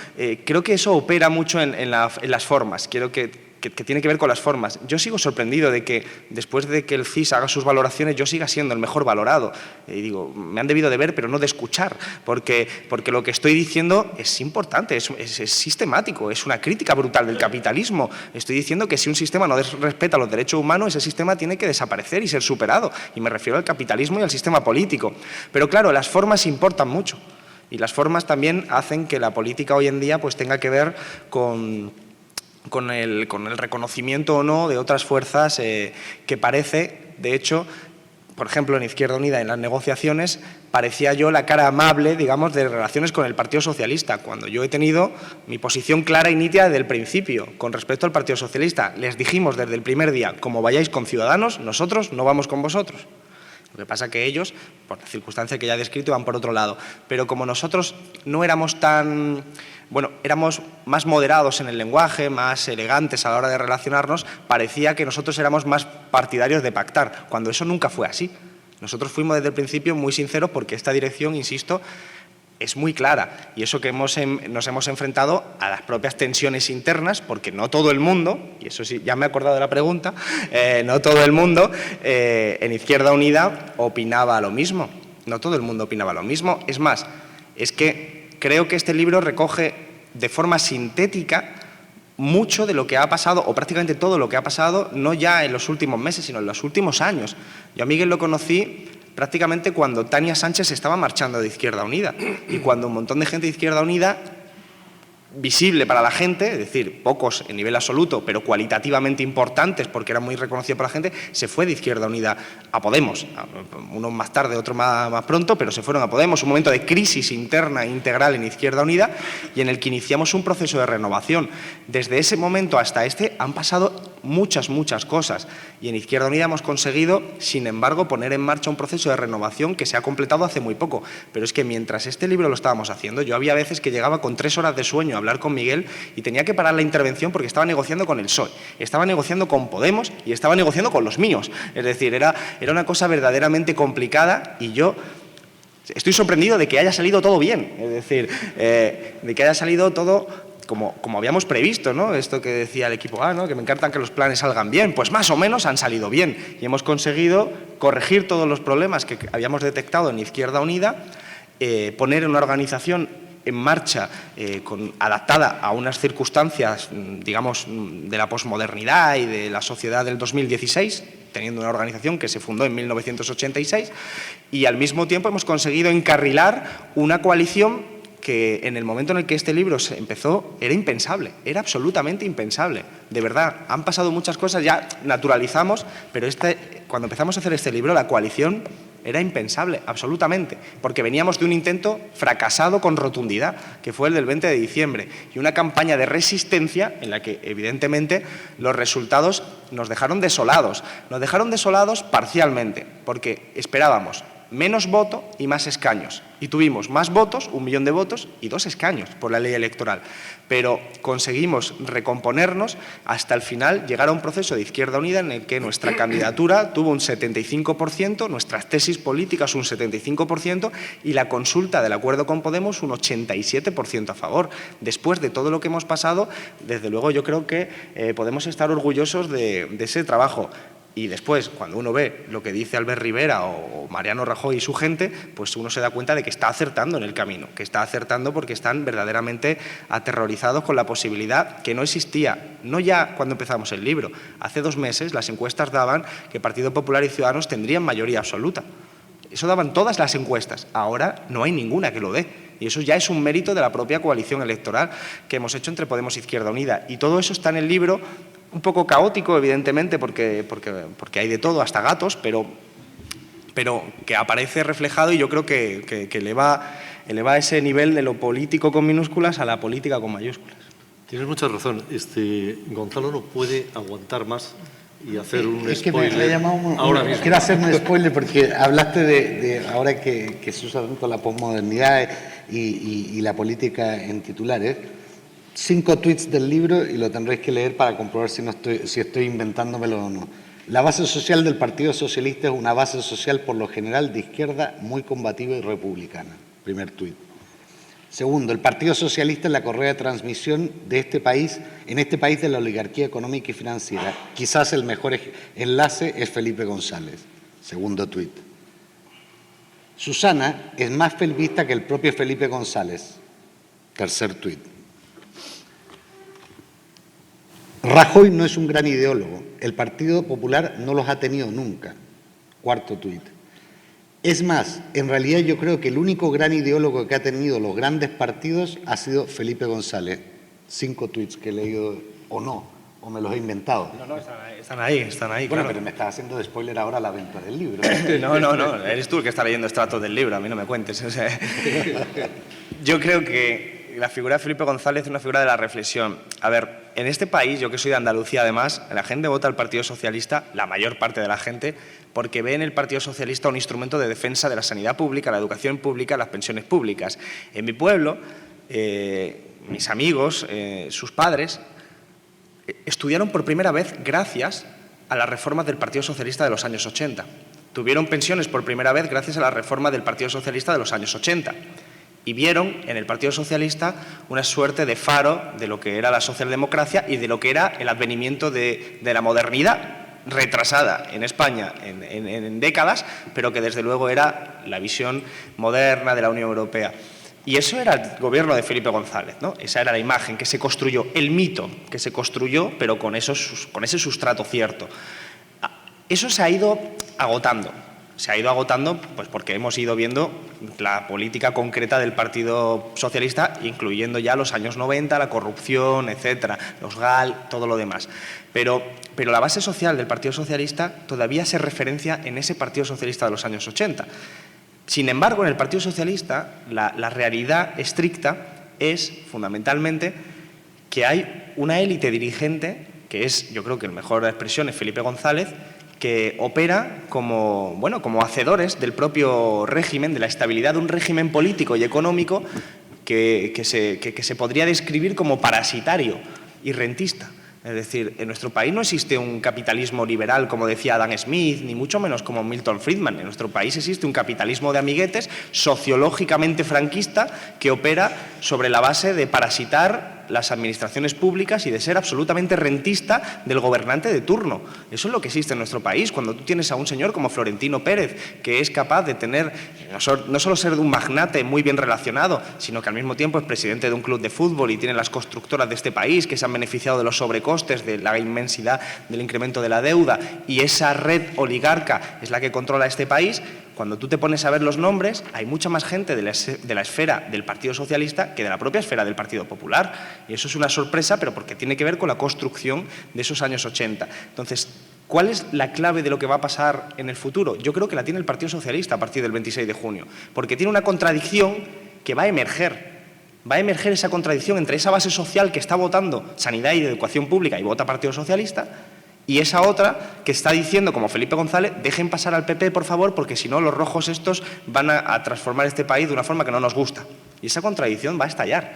Creo que eso opera mucho en las formas. Creo que tiene que ver con las formas. Yo sigo sorprendido de que después de que el CIS haga sus valoraciones yo siga siendo el mejor valorado. Y digo, me han debido de ver, pero no de escuchar, porque lo que estoy diciendo es importante, es sistemático, es una crítica brutal del capitalismo. Estoy diciendo que si un sistema no respeta los derechos humanos, ese sistema tiene que desaparecer y ser superado. Y me refiero al capitalismo y al sistema político. Pero claro, las formas importan mucho. Y las formas también hacen que la política hoy en día pues tenga que ver con el reconocimiento o no de otras fuerzas que parece, de hecho, por ejemplo, en Izquierda Unida, en las negociaciones, parecía yo la cara amable, digamos, de relaciones con el Partido Socialista, cuando yo he tenido mi posición clara y nítida desde el principio con respecto al Partido Socialista. Les dijimos desde el primer día, como vayáis con Ciudadanos, nosotros no vamos con vosotros. Lo que pasa que ellos, por la circunstancia que ya he descrito, van por otro lado. Pero como nosotros no éramos tan... Bueno, éramos más moderados en el lenguaje, más elegantes a la hora de relacionarnos, parecía que nosotros éramos más partidarios de pactar, cuando eso nunca fue así. Nosotros fuimos desde el principio muy sinceros porque esta dirección, insisto, es muy clara, y eso que nos hemos enfrentado a las propias tensiones internas, porque no todo el mundo, y eso sí, ya me he acordado de la pregunta, no todo el mundo en Izquierda Unida opinaba lo mismo. No todo el mundo opinaba lo mismo. Es más, es que creo que este libro recoge de forma sintética mucho de lo que ha pasado, o prácticamente todo lo que ha pasado, no ya en los últimos meses, sino en los últimos años. Yo a Miguel lo conocí prácticamente cuando Tania Sánchez estaba marchando de Izquierda Unida y cuando un montón de gente de Izquierda Unida, visible para la gente, es decir, pocos en nivel absoluto, pero cualitativamente importantes porque era muy reconocido por la gente, se fue de Izquierda Unida a Podemos. Uno más tarde, otro más pronto, pero se fueron a Podemos. Un momento de crisis interna e integral en Izquierda Unida y en el que iniciamos un proceso de renovación. Desde ese momento hasta este han pasado muchas cosas y en Izquierda Unida hemos conseguido, sin embargo, poner en marcha un proceso de renovación que se ha completado hace muy poco. Pero es que mientras este libro lo estábamos haciendo, yo había veces que llegaba con 3 horas de sueño a hablar con Miguel y tenía que parar la intervención porque estaba negociando con el PSOE, estaba negociando con Podemos y estaba negociando con los míos. Es decir, era una cosa verdaderamente complicada y yo estoy sorprendido de que haya salido todo bien. Es decir, de que haya salido todo como habíamos previsto, ¿no? Esto que decía el equipo A, ¿no? Que me encantan que los planes salgan bien. Pues más o menos han salido bien y hemos conseguido corregir todos los problemas que habíamos detectado en Izquierda Unida, poner una organización en marcha adaptada a unas circunstancias, digamos, de la posmodernidad y de la sociedad del 2016, teniendo una organización que se fundó en 1986, y al mismo tiempo hemos conseguido encarrilar una coalición que en el momento en el que este libro se empezó era impensable, era absolutamente impensable. De verdad, han pasado muchas cosas, ya naturalizamos, pero cuando empezamos a hacer este libro, la coalición era impensable, absolutamente, porque veníamos de un intento fracasado con rotundidad, que fue el del 20 de diciembre, y una campaña de resistencia en la que, evidentemente, los resultados nos dejaron desolados. Nos dejaron desolados parcialmente, porque esperábamos menos voto y más escaños. Y tuvimos más votos, 1 millón de votos y 2 escaños por la ley electoral. Pero conseguimos recomponernos hasta el final, llegar a un proceso de Izquierda Unida en el que nuestra candidatura tuvo un 75%, nuestras tesis políticas un 75% y la consulta del acuerdo con Podemos un 87% a favor. Después de todo lo que hemos pasado, desde luego yo creo que podemos estar orgullosos de ese trabajo. Y después, cuando uno ve lo que dice Albert Rivera o Mariano Rajoy y su gente, pues uno se da cuenta de que está acertando en el camino, que está acertando porque están verdaderamente aterrorizados con la posibilidad que no existía, no ya cuando empezamos el libro. Hace 2 meses las encuestas daban que Partido Popular y Ciudadanos tendrían mayoría absoluta. Eso daban todas las encuestas. Ahora no hay ninguna que lo dé. Y eso ya es un mérito de la propia coalición electoral que hemos hecho entre Podemos e Izquierda Unida. Y todo eso está en el libro, un poco caótico, evidentemente, porque hay de todo, hasta gatos, pero que aparece reflejado y yo creo que eleva ese nivel de lo político con minúsculas a la política con mayúsculas. Tienes mucha razón. Gonzalo no puede aguantar más y hacer un es spoiler. Que me ha llamado ahora mismo. Quiero hacer un spoiler porque hablaste de ahora que se usa tanto la posmodernidad y la política en titulares. 5 tweets del libro y lo tendréis que leer para comprobar si estoy inventándomelo o no. La base social del Partido Socialista es una base social por lo general de izquierda muy combativa y republicana. Primer tuit. Segundo, el Partido Socialista es la correa de transmisión de este país, en este país de la oligarquía económica y financiera. Quizás el mejor enlace es Felipe González. Segundo tuit. Susana es más felvista que el propio Felipe González. Tercer tuit. Rajoy no es un gran ideólogo. El Partido Popular no los ha tenido nunca. Cuarto tuit. Es más, en realidad yo creo que el único gran ideólogo que ha tenido los grandes partidos ha sido Felipe González. 5 tuits que he leído, o no, o me los he inventado. No, están ahí. Bueno, claro. pero me estás haciendo de spoiler ahora la venta del libro. No, eres tú el que está leyendo extractos del libro, a mí no me cuentes. O sea, yo creo que la figura de Felipe González es una figura de la reflexión. A ver, en este país, yo que soy de Andalucía además, la gente vota al Partido Socialista, la mayor parte de la gente, porque ve en el Partido Socialista un instrumento de defensa de la sanidad pública, la educación pública, las pensiones públicas. En mi pueblo, mis amigos, sus padres, estudiaron por primera vez gracias a las reformas del Partido Socialista de los años 80. Tuvieron pensiones por primera vez gracias a la reforma del Partido Socialista de los años 80. Y vieron en el Partido Socialista una suerte de faro de lo que era la socialdemocracia y de lo que era el advenimiento de la modernidad, retrasada en España en décadas, pero que desde luego era la visión moderna de la Unión Europea. Y eso era el gobierno de Felipe González, ¿no? Esa era la imagen que se construyó, el mito que se construyó, pero con ese sustrato cierto. Eso se ha ido agotando. Se ha ido agotando pues porque hemos ido viendo la política concreta del Partido Socialista, incluyendo ya los años 90, la corrupción, etcétera, los GAL, todo lo demás. Pero la base social del Partido Socialista todavía se referencia en ese Partido Socialista de los años 80. Sin embargo, en el Partido Socialista, la realidad estricta es, fundamentalmente, que hay una élite dirigente, que es, yo creo que la mejor expresión es Felipe González, que opera como hacedores del propio régimen, de la estabilidad de un régimen político y económico que se podría describir como parasitario y rentista. Es decir, en nuestro país no existe un capitalismo liberal, como decía Adam Smith, ni mucho menos como Milton Friedman. En nuestro país existe un capitalismo de amiguetes sociológicamente franquista que opera sobre la base de parasitar las administraciones públicas y de ser absolutamente rentista del gobernante de turno. Eso es lo que existe en nuestro país. Cuando tú tienes a un señor como Florentino Pérez, que es capaz de tener, no solo ser un magnate muy bien relacionado, sino que al mismo tiempo es presidente de un club de fútbol y tiene las constructoras de este país que se han beneficiado de los sobrecostes, de la inmensidad del incremento de la deuda, y esa red oligarca es la que controla este país, cuando tú te pones a ver los nombres, hay mucha más gente de la esfera del Partido Socialista que de la propia esfera del Partido Popular. Y eso es una sorpresa, pero porque tiene que ver con la construcción de esos años 80. Entonces, ¿cuál es la clave de lo que va a pasar en el futuro? Yo creo que la tiene el Partido Socialista a partir del 26 de junio, porque tiene una contradicción que va a emerger. Va a emerger esa contradicción entre esa base social que está votando sanidad y educación pública y vota Partido Socialista, y esa otra que está diciendo, como Felipe González, dejen pasar al PP, por favor, porque si no los rojos estos van a transformar este país de una forma que no nos gusta. Y esa contradicción va a estallar.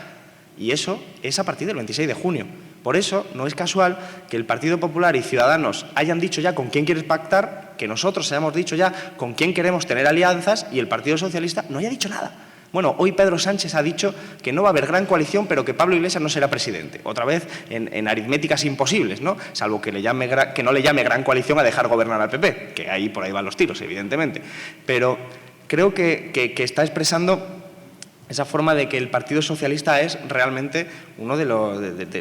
Y eso es a partir del 26 de junio. Por eso no es casual que el Partido Popular y Ciudadanos hayan dicho ya con quién quieren pactar, que nosotros hayamos dicho ya con quién queremos tener alianzas y el Partido Socialista no haya dicho nada. Bueno, hoy Pedro Sánchez ha dicho que no va a haber gran coalición, pero que Pablo Iglesias no será presidente. Otra vez en aritméticas imposibles, ¿no? Salvo que no le llame gran coalición a dejar gobernar al PP, que ahí por ahí van los tiros, evidentemente. Pero creo que está expresando esa forma de que el Partido Socialista es realmente uno de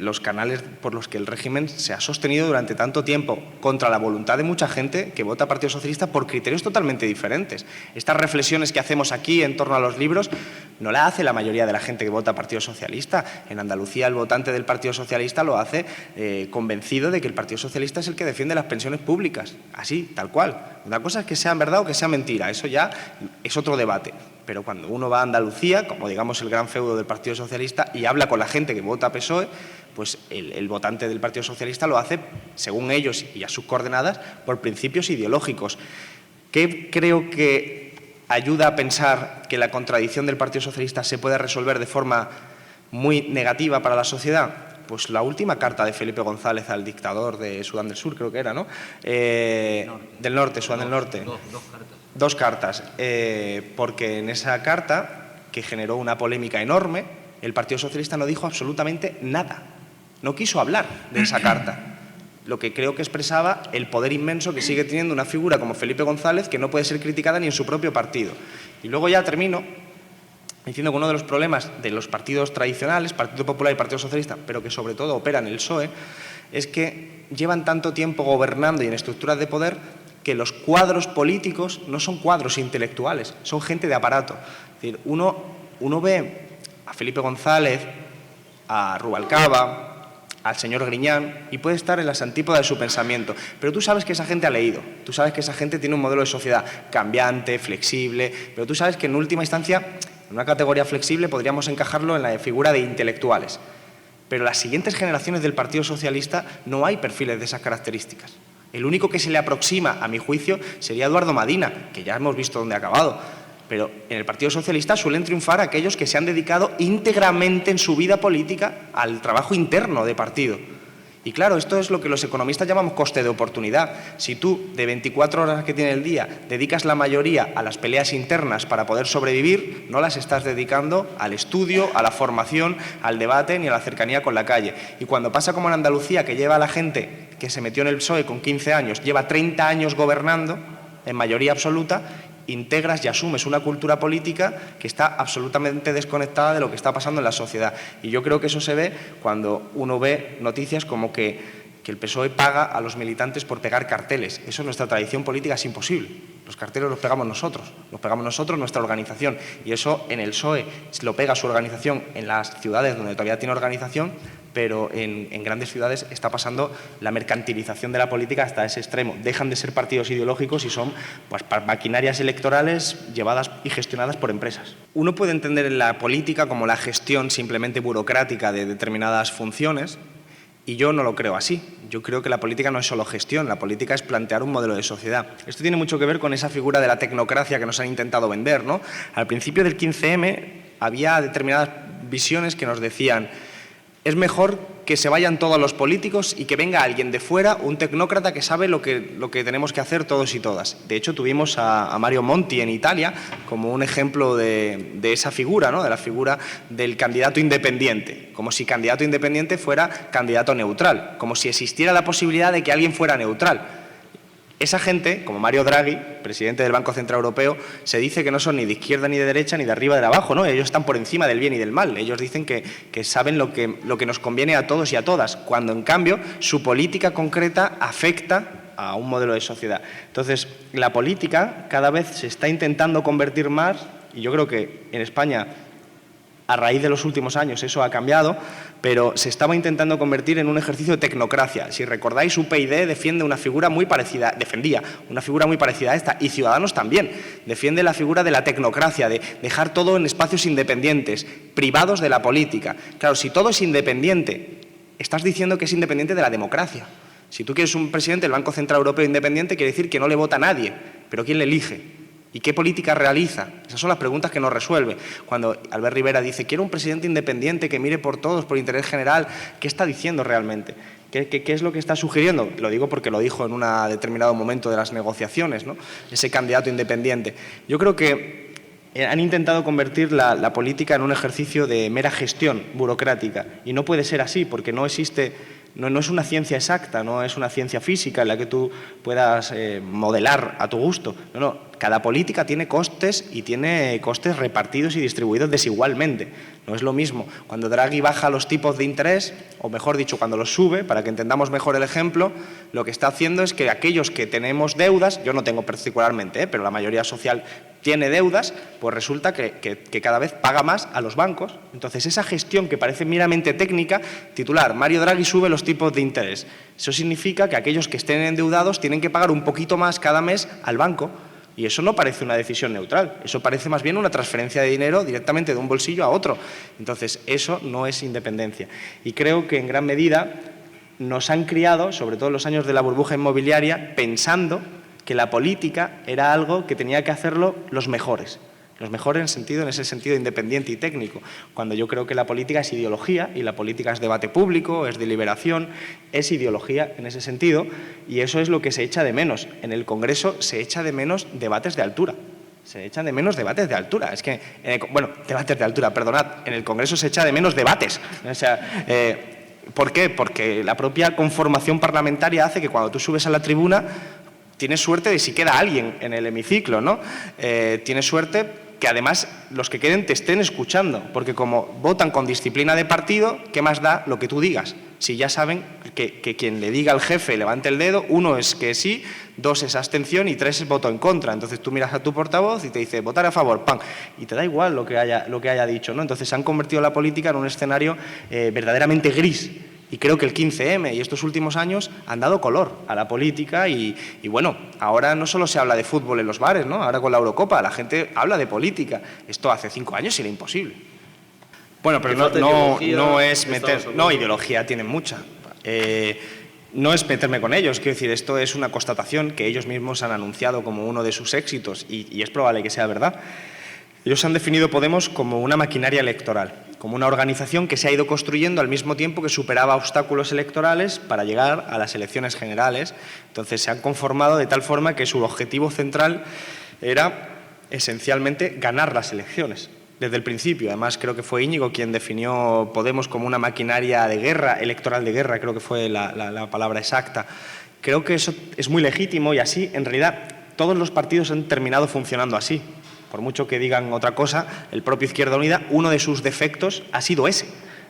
los canales por los que el régimen se ha sostenido durante tanto tiempo, contra la voluntad de mucha gente que vota Partido Socialista por criterios totalmente diferentes. Estas reflexiones que hacemos aquí en torno a los libros no la hace la mayoría de la gente que vota Partido Socialista. En Andalucía el votante del Partido Socialista lo hace convencido de que el Partido Socialista es el que defiende las pensiones públicas, así, tal cual. Una cosa es que sea verdad o que sea mentira, eso ya es otro debate. Pero cuando uno va a Andalucía, como digamos el gran feudo del Partido Socialista, y habla con la gente que vota PSOE, pues el votante del Partido Socialista lo hace, según ellos y a sus coordenadas, por principios ideológicos. ¿Qué creo que ayuda a pensar que la contradicción del Partido Socialista se puede resolver de forma muy negativa para la sociedad? Pues la última carta de Felipe González al dictador de Sudán del Sur, creo que era, ¿no? Del norte, Sudán del Norte. Dos cartas, porque en esa carta, que generó una polémica enorme, el Partido Socialista no dijo absolutamente nada. No quiso hablar de esa carta, lo que creo que expresaba el poder inmenso que sigue teniendo una figura como Felipe González, que no puede ser criticada ni en su propio partido. Y luego ya termino diciendo que uno de los problemas de los partidos tradicionales, Partido Popular y Partido Socialista, pero que sobre todo operan en el PSOE, es que llevan tanto tiempo gobernando y en estructuras de poder que los cuadros políticos no son cuadros intelectuales, son gente de aparato. Es decir, uno ve a Felipe González, a Rubalcaba, al señor Griñán, y puede estar en las antípodas de su pensamiento. Pero tú sabes que esa gente ha leído, tú sabes que esa gente tiene un modelo de sociedad cambiante, flexible, pero tú sabes que en última instancia, en una categoría flexible, podríamos encajarlo en la figura de intelectuales. Pero en las siguientes generaciones del Partido Socialista no hay perfiles de esas características. El único que se le aproxima, a mi juicio, sería Eduardo Madina, que ya hemos visto dónde ha acabado. Pero en el Partido Socialista suelen triunfar aquellos que se han dedicado íntegramente en su vida política al trabajo interno de partido. Y claro, esto es lo que los economistas llamamos coste de oportunidad. Si tú, de 24 horas que tiene el día, dedicas la mayoría a las peleas internas para poder sobrevivir, no las estás dedicando al estudio, a la formación, al debate ni a la cercanía con la calle. Y cuando pasa como en Andalucía, que lleva a la gente que se metió en el PSOE con 15 años, lleva 30 años gobernando, en mayoría absoluta, integras y asumes una cultura política que está absolutamente desconectada de lo que está pasando en la sociedad. Y yo creo que eso se ve cuando uno ve noticias como que el PSOE paga a los militantes por pegar carteles. Eso en nuestra tradición política es imposible. Los carteles los pegamos nosotros, nuestra organización. Y eso en el PSOE lo pega su organización en las ciudades donde todavía tiene organización, pero en grandes ciudades está pasando la mercantilización de la política hasta ese extremo. Dejan de ser partidos ideológicos y son pues, maquinarias electorales llevadas y gestionadas por empresas. Uno puede entender en la política como la gestión simplemente burocrática de determinadas funciones, y yo no lo creo así. Yo creo que la política no es solo gestión, la política es plantear un modelo de sociedad. Esto tiene mucho que ver con esa figura de la tecnocracia que nos han intentado vender, ¿no? Al principio del 15M había determinadas visiones que nos decían: es mejor que se vayan todos los políticos y que venga alguien de fuera, un tecnócrata que sabe lo que tenemos que hacer todos y todas. De hecho, tuvimos a Mario Monti en Italia como un ejemplo de esa figura, ¿no? De la figura del candidato independiente, como si candidato independiente fuera candidato neutral, como si existiera la posibilidad de que alguien fuera neutral. Esa gente, como Mario Draghi, presidente del Banco Central Europeo, se dice que no son ni de izquierda ni de derecha, ni de arriba ni de abajo, ¿no? Ellos están por encima del bien y del mal. Ellos dicen que saben lo que nos conviene a todos y a todas, cuando en cambio su política concreta afecta a un modelo de sociedad. Entonces, la política cada vez se está intentando convertir más, y yo creo que en España, a raíz de los últimos años, eso ha cambiado, pero se estaba intentando convertir en un ejercicio de tecnocracia. Si recordáis, UPyD defendía una figura muy parecida a esta, y Ciudadanos también. Defiende la figura de la tecnocracia, de dejar todo en espacios independientes, privados de la política. Claro, si todo es independiente, estás diciendo que es independiente de la democracia. Si tú quieres un presidente del Banco Central Europeo independiente, quiere decir que no le vota a nadie, pero ¿quién le elige? ¿Y qué política realiza? Esas son las preguntas que nos resuelve. Cuando Albert Rivera dice, quiero un presidente independiente que mire por todos, por interés general, ¿qué está diciendo realmente? ¿Qué es lo que está sugiriendo? Lo digo porque lo dijo en un determinado momento de las negociaciones, ¿no? Ese candidato independiente. Yo creo que han intentado convertir la política en un ejercicio de mera gestión burocrática, y no puede ser así, porque no existe... No es una ciencia exacta, no es una ciencia física en la que tú puedas modelar a tu gusto. No. Cada política tiene costes, y tiene costes repartidos y distribuidos desigualmente. No es lo mismo cuando Draghi baja los tipos de interés, o mejor dicho, cuando los sube, para que entendamos mejor el ejemplo, lo que está haciendo es que aquellos que tenemos deudas, yo no tengo particularmente, pero la mayoría social tiene deudas, pues resulta que cada vez paga más a los bancos. Entonces, esa gestión que parece meramente técnica, titular, Mario Draghi sube los tipos de interés. Eso significa que aquellos que estén endeudados tienen que pagar un poquito más cada mes al banco. Y eso no parece una decisión neutral, eso parece más bien una transferencia de dinero directamente de un bolsillo a otro. Entonces, eso no es independencia. Y creo que en gran medida nos han criado, sobre todo en los años de la burbuja inmobiliaria, pensando que la política era algo que tenía que hacerlo los mejores. Los mejores en ese sentido independiente y técnico, cuando yo creo que la política es ideología, y la política es debate público, es deliberación, es ideología en ese sentido, y eso es lo que se echa de menos. En el Congreso se echa de menos debates de altura. Se echan de menos debates de altura. Es que, debates de altura, perdonad, en el Congreso se echa de menos debates. O sea, ¿por qué? Porque la propia conformación parlamentaria hace que cuando tú subes a la tribuna tienes suerte de si queda alguien en el hemiciclo, ¿no? Tienes suerte que además los que queden te estén escuchando, porque como votan con disciplina de partido, ¿qué más da lo que tú digas? Si ya saben que quien le diga al jefe levante el dedo, 1 es que sí, 2 es abstención y 3 es voto en contra. Entonces tú miras a tu portavoz y te dice votar a favor, ¡pam! Y te da igual lo que haya dicho, ¿no? Entonces se han convertido la política en un escenario verdaderamente gris. Y creo que el 15M y estos últimos años han dado color a la política y bueno, ahora no solo se habla de fútbol en los bares, ¿no? Ahora con la Eurocopa la gente habla de política. Esto hace 5 años era imposible. Bueno, pero no es meter... No, ideología tienen mucha. No es meterme con ellos, quiero decir, esto es una constatación que ellos mismos han anunciado como uno de sus éxitos y es probable que sea verdad. Ellos han definido Podemos como una maquinaria electoral, como una organización que se ha ido construyendo al mismo tiempo que superaba obstáculos electorales para llegar a las elecciones generales. Entonces se han conformado de tal forma que su objetivo central era esencialmente ganar las elecciones. Desde el principio, además creo que fue Íñigo quien definió Podemos como una maquinaria de guerra, electoral de guerra, creo que fue la palabra exacta. Creo que eso es muy legítimo y así, en realidad, todos los partidos han terminado funcionando así. Por mucho que digan otra cosa, el propio Izquierda Unida, uno de sus defectos ha sido ese,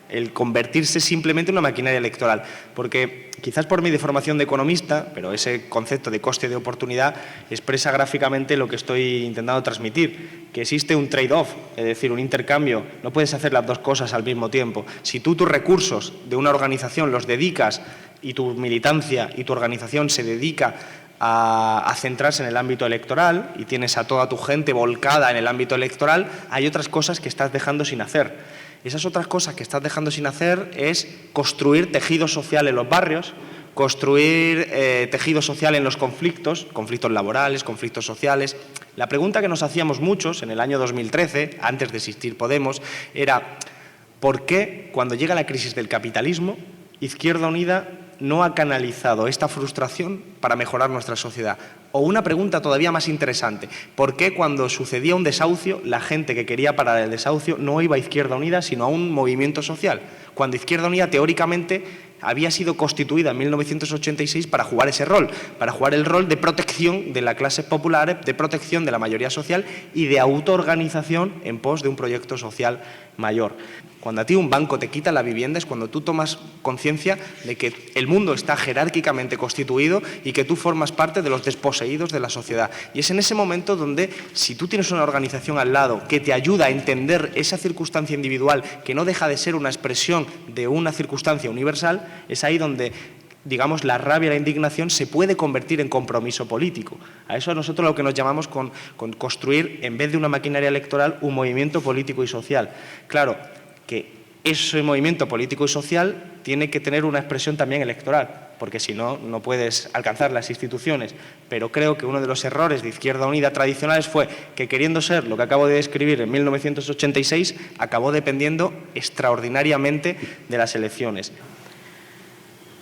el convertirse simplemente en una maquinaria electoral. Porque quizás por mi deformación de economista, pero ese concepto de coste de oportunidad expresa gráficamente lo que estoy intentando transmitir, que existe un trade-off, es decir, un intercambio. No puedes hacer las dos cosas al mismo tiempo. Si tú tus recursos de una organización los dedicas y tu militancia y tu organización se dedica a centrarse en el ámbito electoral y tienes a toda tu gente volcada en el ámbito electoral, hay otras cosas que estás dejando sin hacer. Esas otras cosas que estás dejando sin hacer es construir tejido social en los barrios, construir tejido social en los conflictos laborales, conflictos sociales. La pregunta que nos hacíamos muchos en el año 2013, antes de existir Podemos, era ¿por qué cuando llega la crisis del capitalismo, Izquierda Unida no ha canalizado esta frustración para mejorar nuestra sociedad? O una pregunta todavía más interesante, ¿por qué cuando sucedía un desahucio, la gente que quería parar el desahucio no iba a Izquierda Unida, sino a un movimiento social? Cuando Izquierda Unida, teóricamente, había sido constituida en 1986 para jugar ese rol, para jugar el rol de protección de la clase popular, de protección de la mayoría social y de autoorganización en pos de un proyecto social mayor. Cuando a ti un banco te quita la vivienda es cuando tú tomas conciencia de que el mundo está jerárquicamente constituido y que tú formas parte de los desposeídos de la sociedad. Y es en ese momento donde, si tú tienes una organización al lado que te ayuda a entender esa circunstancia individual, que no deja de ser una expresión de una circunstancia universal, es ahí donde, digamos, la rabia y la indignación se puede convertir en compromiso político. A eso a nosotros lo que nos llamamos con construir, en vez de una maquinaria electoral, un movimiento político y social. Claro, que ese movimiento político y social tiene que tener una expresión también electoral, porque si no, no puedes alcanzar las instituciones. Pero creo que uno de los errores de Izquierda Unida tradicionales fue que, queriendo ser lo que acabo de describir en 1986, acabó dependiendo extraordinariamente de las elecciones.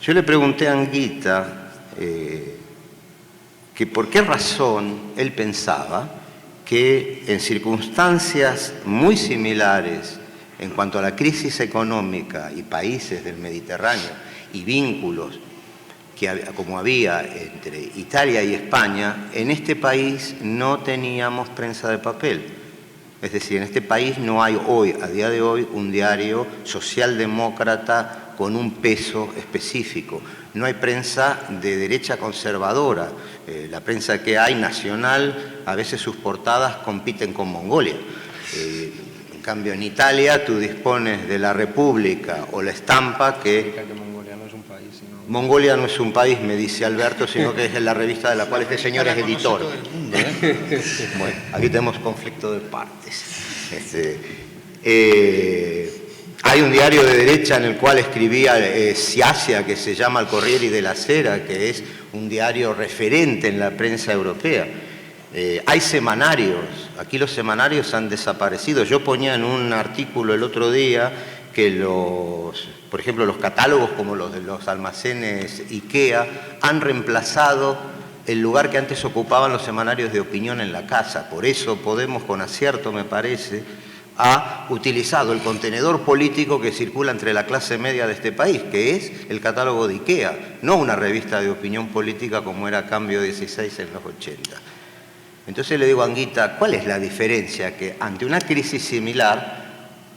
Yo le pregunté a Anguita que por qué razón él pensaba que en circunstancias muy similares en cuanto a la crisis económica y países del Mediterráneo y vínculos como había entre Italia y España, en este país no teníamos prensa de papel. Es decir, en este país no hay hoy, a día de hoy, un diario socialdemócrata con un peso específico. No hay prensa de derecha conservadora. La prensa que hay nacional, a veces sus portadas compiten con Mongolia. En cambio, en Italia tú dispones de La República o La Estampa que... Mongolia no es un país, sino... Mongolia no es un país, me dice Alberto, sino que es la revista de la cual este señor es editor. Bueno, aquí tenemos conflicto de partes. Hay un diario de derecha en el cual escribía Sciascia, que se llama El Corriere della Sera, que es un diario referente en la prensa europea. Hay semanarios, aquí los semanarios han desaparecido. Yo ponía en un artículo el otro día que por ejemplo, los catálogos como los de los almacenes IKEA han reemplazado el lugar que antes ocupaban los semanarios de opinión en la casa. Por eso Podemos, con acierto me parece, ha utilizado el contenedor político que circula entre la clase media de este país, que es el catálogo de IKEA, no una revista de opinión política como era Cambio 16 en los 80. Entonces le digo a Anguita, ¿cuál es la diferencia? Que ante una crisis similar,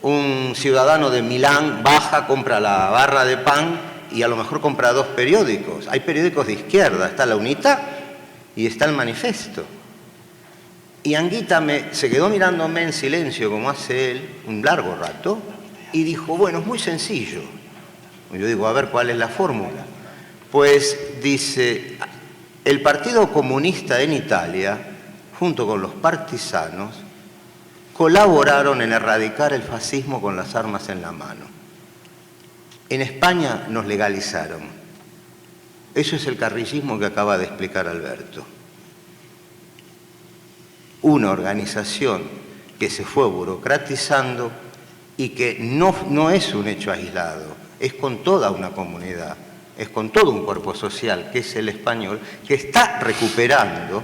un ciudadano de Milán baja, compra la barra de pan y a lo mejor compra 2 periódicos. Hay periódicos de izquierda, está La Unità y está El Manifesto. Y Anguita se quedó mirándome en silencio, como hace él, un largo rato, y dijo, bueno, es muy sencillo. Yo digo, a ver, ¿cuál es la fórmula? Pues dice, el Partido Comunista en Italia, junto con los partisanos, colaboraron en erradicar el fascismo con las armas en la mano. En España nos legalizaron. Eso es el carrillismo que acaba de explicar Alberto. Una organización que se fue burocratizando y que no es un hecho aislado, es con toda una comunidad, es con todo un cuerpo social, que es el español, que está recuperando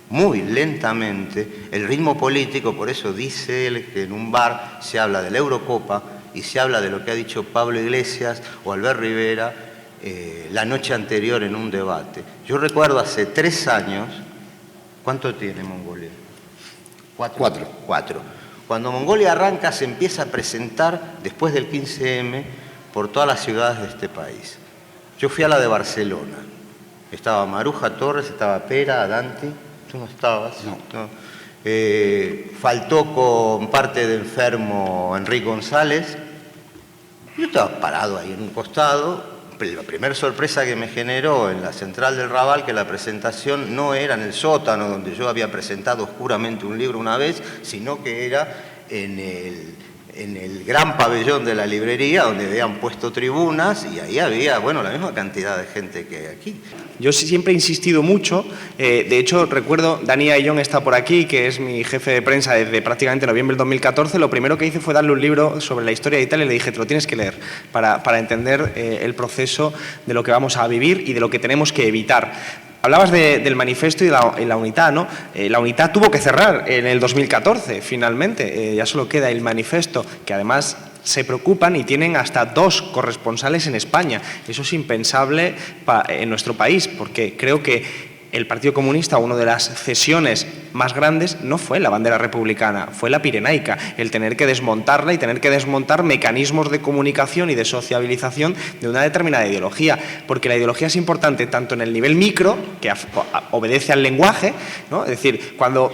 muy lentamente el ritmo político. Por eso dice él que en un bar se habla de la Eurocopa y se habla de lo que ha dicho Pablo Iglesias o Albert Rivera la noche anterior en un debate. Yo recuerdo hace 3 años, ¿cuánto tiene Mongolia? 4. Cuando Mongolia arranca, se empieza a presentar después del 15M por todas las ciudades de este país. Yo fui a la de Barcelona. Estaba Maruja Torres, estaba Pera, Adanti. ¿Tú no estabas? No. Faltó con parte de enfermo Enrique González. Yo estaba parado ahí en un costado. La primera sorpresa que me generó en la central del Raval, que la presentación no era en el sótano donde yo había presentado oscuramente un libro una vez, sino que era en el gran pabellón de la librería, donde habían puesto tribunas, y ahí había, bueno, la misma cantidad de gente que hay aquí. Yo siempre he insistido mucho, de hecho recuerdo, Dani Ayllón está por aquí, que es mi jefe de prensa desde prácticamente noviembre del 2014, lo primero que hice fue darle un libro sobre la historia de Italia y le dije, te lo tienes que leer para entender el proceso de lo que vamos a vivir y de lo que tenemos que evitar. Hablabas del Manifesto y la Unità, ¿no? La Unità tuvo que cerrar en el 2014, finalmente. Ya solo queda el Manifesto, que además se preocupan y tienen hasta 2 corresponsales en España. Eso es impensable en nuestro país, porque creo que el Partido Comunista, una de las cesiones más grandes no fue la bandera republicana, fue la pirenaica, el tener que desmontarla y tener que desmontar mecanismos de comunicación y de sociabilización de una determinada ideología, porque la ideología es importante tanto en el nivel micro, que obedece al lenguaje, ¿no? Es decir, cuando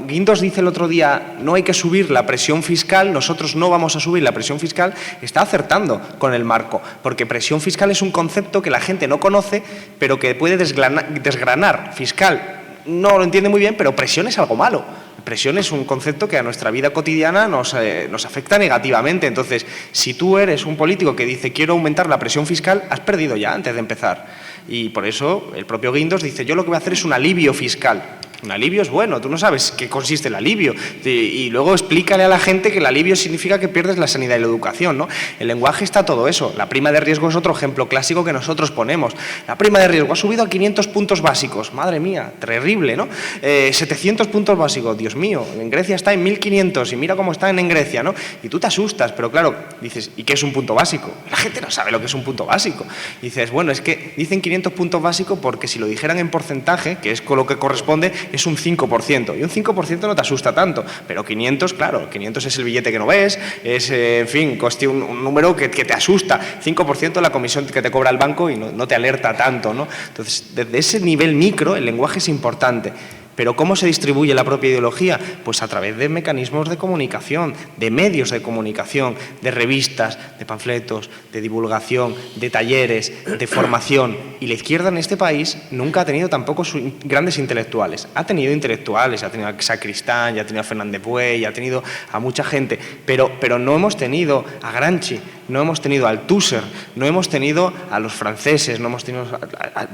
Guindos dice el otro día no hay que subir la presión fiscal, nosotros no vamos a subir la presión fiscal, está acertando con el marco, porque presión fiscal es un concepto que la gente no conoce, pero que puede desgranar fiscal. No lo entiende muy bien, pero presión es algo malo. Presión es un concepto que a nuestra vida cotidiana nos afecta negativamente. Entonces, si tú eres un político que dice quiero aumentar la presión fiscal, has perdido ya antes de empezar. Y por eso el propio Guindos dice yo lo que voy a hacer es un alivio fiscal. Un alivio es bueno, tú no sabes qué consiste el alivio. Y luego explícale a la gente que el alivio significa que pierdes la sanidad y la educación, ¿no? El lenguaje está todo eso. La prima de riesgo es otro ejemplo clásico que nosotros ponemos. La prima de riesgo ha subido a 500 puntos básicos. Madre mía, terrible, ¿no? 700 puntos básicos, Dios mío. En Grecia está en 1500 y mira cómo están en Grecia, ¿no? Y tú te asustas, pero claro, dices, ¿y qué es un punto básico? La gente no sabe lo que es un punto básico. Y dices, bueno, es que dicen 500 puntos básicos porque si lo dijeran en porcentaje, que es con lo que corresponde, es un 5%. Y un 5% no te asusta tanto, pero 500, claro, 500 es el billete que no ves, es, en fin, un número que te asusta. 5% la comisión que te cobra el banco y no te alerta tanto, ¿no? Entonces, desde ese nivel micro, el lenguaje es importante. ¿Pero cómo se distribuye la propia ideología? Pues a través de mecanismos de comunicación, de medios de comunicación, de revistas, de panfletos, de divulgación, de talleres, de formación. Y la izquierda en este país nunca ha tenido tampoco grandes intelectuales. Ha tenido intelectuales, ha tenido a Sacristán, ya ha tenido a Fernández Buey, ya ha tenido a mucha gente, pero no hemos tenido a Gramsci, no hemos tenido al Tusser, no hemos tenido a los franceses, no hemos tenido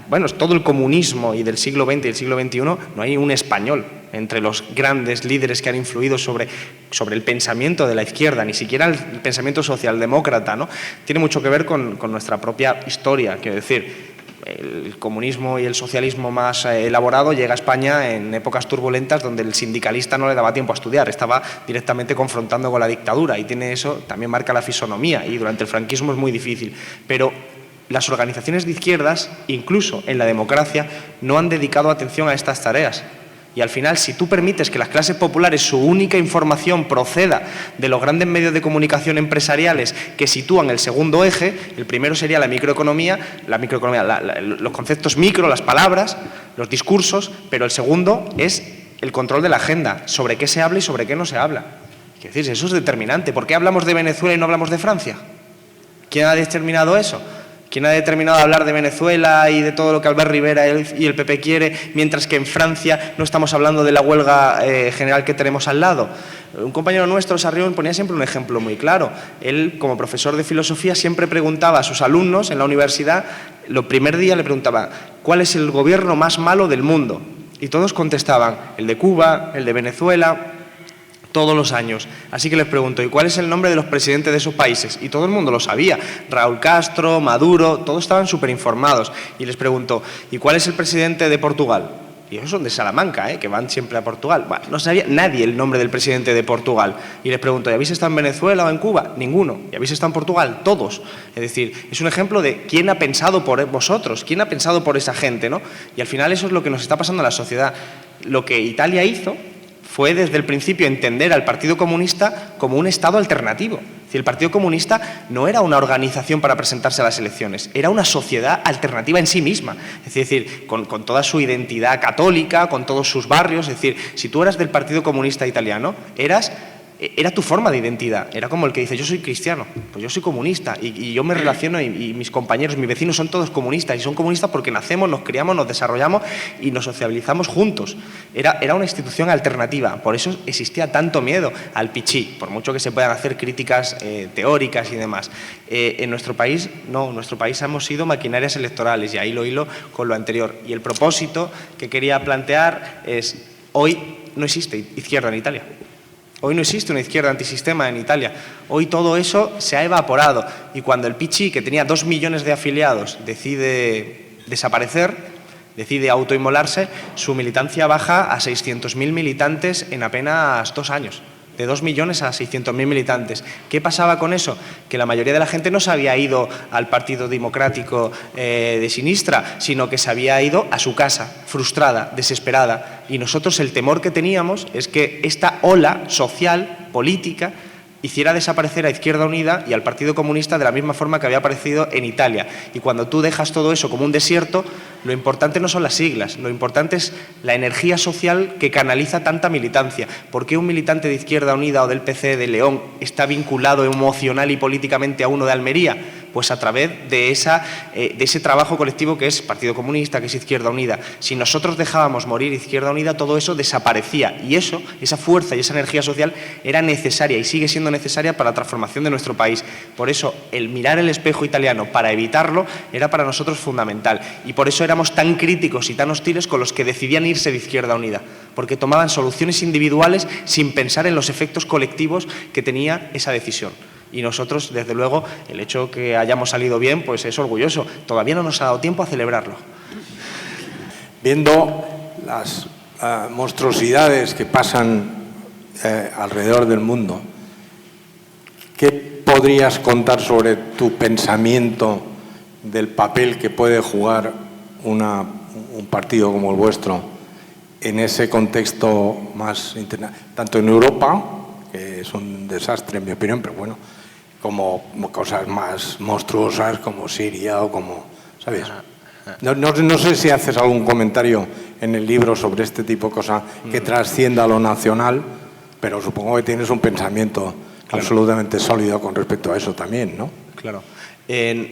bueno, todo el comunismo y del siglo XX y el siglo XXI, no hay un español entre los grandes líderes que han influido sobre el pensamiento de la izquierda, ni siquiera el pensamiento socialdemócrata, ¿no? Tiene mucho que ver con nuestra propia historia, quiero decir. El comunismo y el socialismo más elaborado llega a España en épocas turbulentas donde el sindicalista no le daba tiempo a estudiar, estaba directamente confrontando con la dictadura y tiene eso, también marca la fisonomía y durante el franquismo es muy difícil. Pero las organizaciones de izquierdas, incluso en la democracia, no han dedicado atención a estas tareas. Y al final, si tú permites que las clases populares, su única información proceda de los grandes medios de comunicación empresariales que sitúan el segundo eje, el primero sería la microeconomía, los conceptos micro, las palabras, los discursos, pero el segundo es el control de la agenda, sobre qué se habla y sobre qué no se habla. Es decir, eso es determinante. ¿Por qué hablamos de Venezuela y no hablamos de Francia? ¿Quién ha determinado eso? ¿Quién ha determinado hablar de Venezuela y de todo lo que Albert Rivera y el PP quiere, mientras que en Francia no estamos hablando de la huelga general que tenemos al lado? Un compañero nuestro, Sarrión, ponía siempre un ejemplo muy claro. Él, como profesor de filosofía, siempre preguntaba a sus alumnos en la universidad, el primer día le preguntaba, ¿cuál es el gobierno más malo del mundo? Y todos contestaban, el de Cuba, el de Venezuela, todos los años. Así que les pregunto, ¿y cuál es el nombre de los presidentes de esos países? Y todo el mundo lo sabía. Raúl Castro, Maduro, todos estaban súper informados. Y les pregunto, ¿y cuál es el presidente de Portugal? Y ellos son de Salamanca, que van siempre a Portugal. Bueno, no sabía nadie el nombre del presidente de Portugal. Y les pregunto, ¿y habéis estado en Venezuela o en Cuba? Ninguno. ¿Y habéis estado en Portugal? Todos. Es decir, es un ejemplo de quién ha pensado por vosotros, quién ha pensado por esa gente, ¿no? Y al final eso es lo que nos está pasando a la sociedad. Lo que Italia hizo fue desde el principio entender al Partido Comunista como un Estado alternativo. Es decir, el Partido Comunista no era una organización para presentarse a las elecciones, era una sociedad alternativa en sí misma. Es decir, con toda su identidad católica, con todos sus barrios. Es decir, si tú eras del Partido Comunista italiano, era tu forma de identidad. Era como el que dice, yo soy cristiano, pues yo soy comunista y yo me relaciono y mis compañeros, mis vecinos son todos comunistas y son comunistas porque nacemos, nos criamos, nos desarrollamos y nos sociabilizamos juntos. Era una institución alternativa, por eso existía tanto miedo al pichí, por mucho que se puedan hacer críticas teóricas y demás. En nuestro país, no, en nuestro país hemos sido maquinarias electorales y ahí lo hilo con lo anterior. Y el propósito que quería plantear es, hoy no existe izquierda en Italia. Hoy no existe una izquierda antisistema en Italia. Hoy todo eso se ha evaporado. Y cuando el Pichi, que tenía 2 millones de afiliados, decide desaparecer, decide autoinmolarse, su militancia baja a 600.000 militantes en apenas 2 años. de 2 millones a 600.000 militantes. ¿Qué pasaba con eso? Que la mayoría de la gente no se había ido al Partido Democrático de Sinistra, sino que se había ido a su casa, frustrada, desesperada. Y nosotros el temor que teníamos es que esta ola social, política, hiciera desaparecer a Izquierda Unida y al Partido Comunista de la misma forma que había aparecido en Italia. Y cuando tú dejas todo eso como un desierto, lo importante no son las siglas, lo importante es la energía social que canaliza tanta militancia. ¿Por qué un militante de Izquierda Unida o del PC de León está vinculado emocional y políticamente a uno de Almería? Pues a través de ese trabajo colectivo que es Partido Comunista, que es Izquierda Unida. Si nosotros dejábamos morir Izquierda Unida, todo eso desaparecía. Y eso, esa fuerza y esa energía social era necesaria y sigue siendo necesaria para la transformación de nuestro país. Por eso, el mirar el espejo italiano para evitarlo era para nosotros fundamental. Y por eso éramos tan críticos y tan hostiles con los que decidían irse de Izquierda Unida, porque tomaban soluciones individuales sin pensar en los efectos colectivos que tenía esa decisión. Y nosotros, desde luego, el hecho que hayamos salido bien, pues es orgulloso. Todavía no nos ha dado tiempo a celebrarlo. Viendo las monstruosidades que pasan alrededor del mundo, ¿qué podrías contar sobre tu pensamiento del papel que puede jugar un partido como el vuestro en ese contexto más internacional, tanto en Europa, que es un desastre en mi opinión, pero bueno, como cosas más monstruosas como Siria o como, ¿sabes? No sé si haces algún comentario en el libro sobre este tipo de cosas que trascienda lo nacional, pero supongo que tienes un pensamiento absolutamente sólido con respecto a eso también, ¿no? Claro.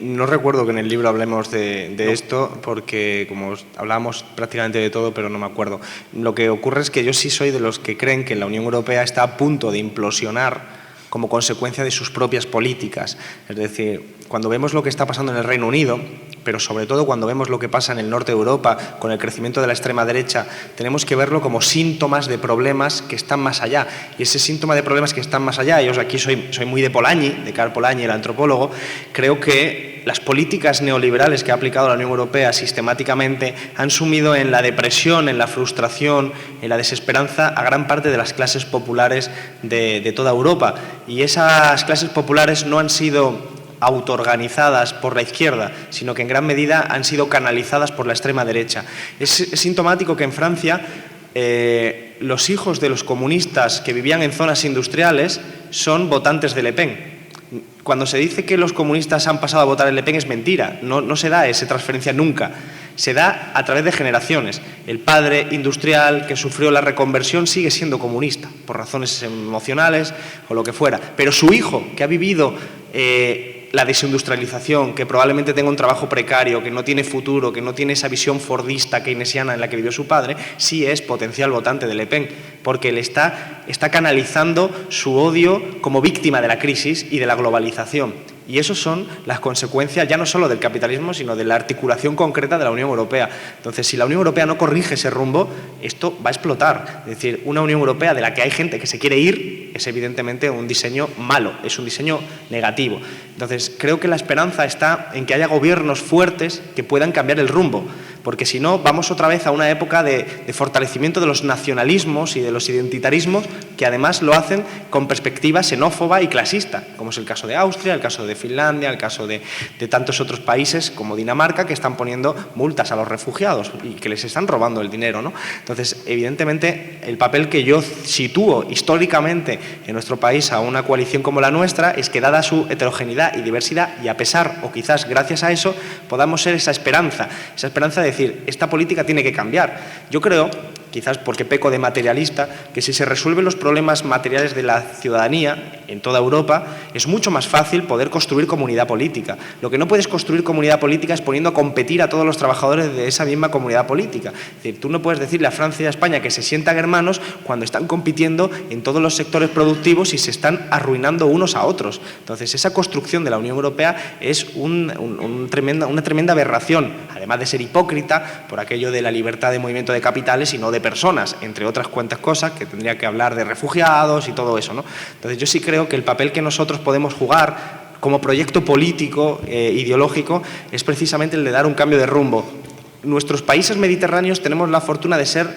No recuerdo que en el libro hablemos de esto, porque como hablábamos prácticamente de todo, pero no me acuerdo. Lo que ocurre es que yo sí soy de los que creen que la Unión Europea está a punto de implosionar como consecuencia de sus propias políticas. Es decir, cuando vemos lo que está pasando en el Reino Unido, pero sobre todo cuando vemos lo que pasa en el norte de Europa con el crecimiento de la extrema derecha, tenemos que verlo como síntomas de problemas que están más allá. Y ese síntoma de problemas que están más allá, yo aquí soy muy de Polanyi, de Karl Polanyi, el antropólogo, creo que las políticas neoliberales que ha aplicado la Unión Europea sistemáticamente han sumido en la depresión, en la frustración, en la desesperanza a gran parte de las clases populares de toda Europa. Y esas clases populares no han sido autoorganizadas por la izquierda, sino que en gran medida han sido canalizadas por la extrema derecha. Es sintomático que en Francia los hijos de los comunistas que vivían en zonas industriales son votantes de Le Pen. Cuando se dice que los comunistas han pasado a votar en Le Pen es mentira, no se da esa transferencia nunca. Se da a través de generaciones. El padre industrial que sufrió la reconversión sigue siendo comunista, por razones emocionales o lo que fuera. Pero su hijo, que ha vivido la desindustrialización, que probablemente tenga un trabajo precario, que no tiene futuro, que no tiene esa visión fordista keynesiana en la que vivió su padre, sí es potencial votante de Le Pen, porque le está canalizando su odio como víctima de la crisis y de la globalización. Y eso son las consecuencias ya no solo del capitalismo, sino de la articulación concreta de la Unión Europea. Entonces, si la Unión Europea no corrige ese rumbo, esto va a explotar. Es decir, una Unión Europea de la que hay gente que se quiere ir es evidentemente un diseño malo, es un diseño negativo. Entonces, creo que la esperanza está en que haya gobiernos fuertes que puedan cambiar el rumbo, porque si no, vamos otra vez a una época de fortalecimiento de los nacionalismos y de los identitarismos, que además lo hacen con perspectiva xenófoba y clasista, como es el caso de Austria, el caso de Finlandia, el caso de tantos otros países como Dinamarca, que están poniendo multas a los refugiados y que les están robando el dinero, ¿no? Entonces, evidentemente, el papel que yo sitúo históricamente en nuestro país a una coalición como la nuestra es que, dada su heterogeneidad y diversidad, y a pesar, o quizás gracias a eso, podamos ser esa esperanza de decir, esta política tiene que cambiar. Yo creo, quizás porque peco de materialista, que si se resuelven los problemas materiales de la ciudadanía en toda Europa, es mucho más fácil poder construir comunidad política. Lo que no puedes construir comunidad política es poniendo a competir a todos los trabajadores de esa misma comunidad política. Es decir, tú no puedes decirle a Francia y a España que se sientan hermanos cuando están compitiendo en todos los sectores productivos y se están arruinando unos a otros. Entonces, esa construcción de la Unión Europea es una tremenda aberración, además de ser hipócrita por aquello de la libertad de movimiento de capitales y no de personas, entre otras cuantas cosas, que tendría que hablar de refugiados y todo eso, ¿no? Entonces, yo sí creo que el papel que nosotros podemos jugar como proyecto político, ideológico, es precisamente el de dar un cambio de rumbo. Nuestros países mediterráneos tenemos la fortuna de ser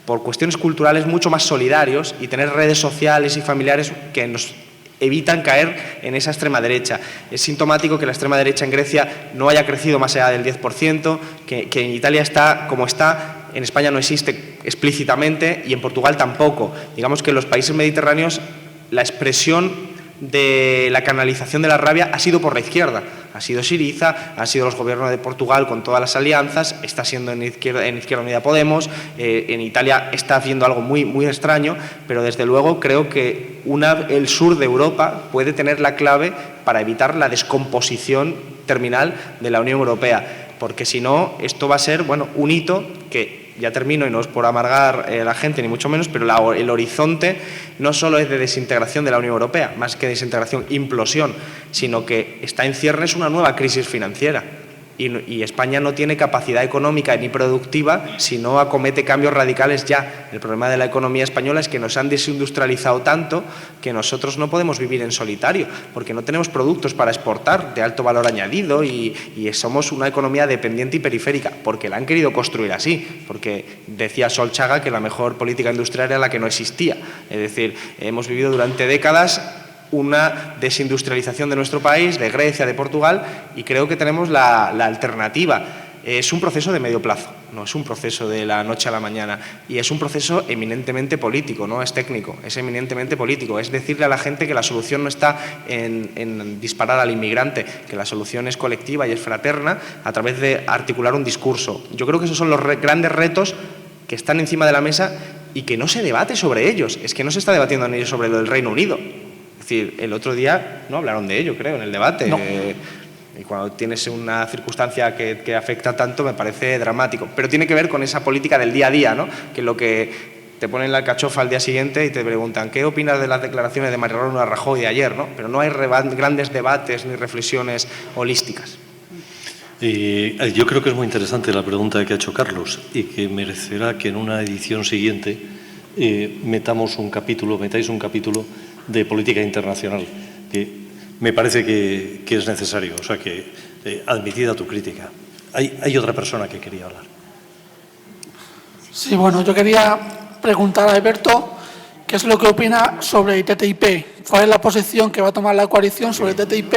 por cuestiones culturales mucho más solidarios y tener redes sociales y familiares que nos evitan caer en esa extrema derecha. Es sintomático que la extrema derecha en Grecia no haya crecido más allá del 10%, que en Italia está como está, en España no existe explícitamente y en Portugal tampoco. Digamos que en los países mediterráneos la expresión de la canalización de la rabia ha sido por la izquierda. Ha sido Syriza, ha sido los gobiernos de Portugal con todas las alianzas, está siendo en Izquierda Unida Podemos, en Italia está haciendo algo muy, muy extraño, pero desde luego creo que el sur de Europa puede tener la clave para evitar la descomposición terminal de la Unión Europea, porque si no, esto va a ser, bueno, un hito que, ya termino y no es por amargar a la gente ni mucho menos, pero el horizonte no solo es de desintegración de la Unión Europea, más que desintegración, implosión, sino que está en ciernes una nueva crisis financiera y España no tiene capacidad económica ni productiva si no acomete cambios radicales ya. El problema de la economía española es que nos han desindustrializado tanto que nosotros no podemos vivir en solitario, porque no tenemos productos para exportar de alto valor añadido y somos una economía dependiente y periférica, porque la han querido construir así, porque decía Solchaga que la mejor política industrial era la que no existía. Es decir, hemos vivido durante décadas una desindustrialización de nuestro país, de Grecia, de Portugal, y creo que tenemos la alternativa. Es un proceso de medio plazo, no es un proceso de la noche a la mañana, y es un proceso eminentemente político, no es técnico, es eminentemente político. Es decirle a la gente que la solución no está en disparar al inmigrante, que la solución es colectiva y es fraterna a través de articular un discurso. Yo creo que esos son los grandes retos que están encima de la mesa y que no se debate sobre ellos. Es que no se está debatiendo en ellos sobre lo del Reino Unido. Es decir, el otro día no hablaron de ello, creo, en el debate. No. Y cuando tienes una circunstancia que afecta tanto, me parece dramático. Pero tiene que ver con esa política del día a día, ¿no? Que lo que te ponen la alcachofa al día siguiente y te preguntan ¿qué opinas de las declaraciones de Mariano Rajoy de ayer? ¿No? Pero no hay grandes debates ni reflexiones holísticas. Yo creo que es muy interesante la pregunta que ha hecho Carlos y que merecerá que en una edición siguiente metáis un capítulo de política internacional, que me parece que es necesario, o sea que admitida tu crítica. Hay otra persona que quería hablar. Sí, bueno, yo quería preguntar a Alberto qué es lo que opina sobre TTIP, cuál es la posición que va a tomar la coalición sobre TTIP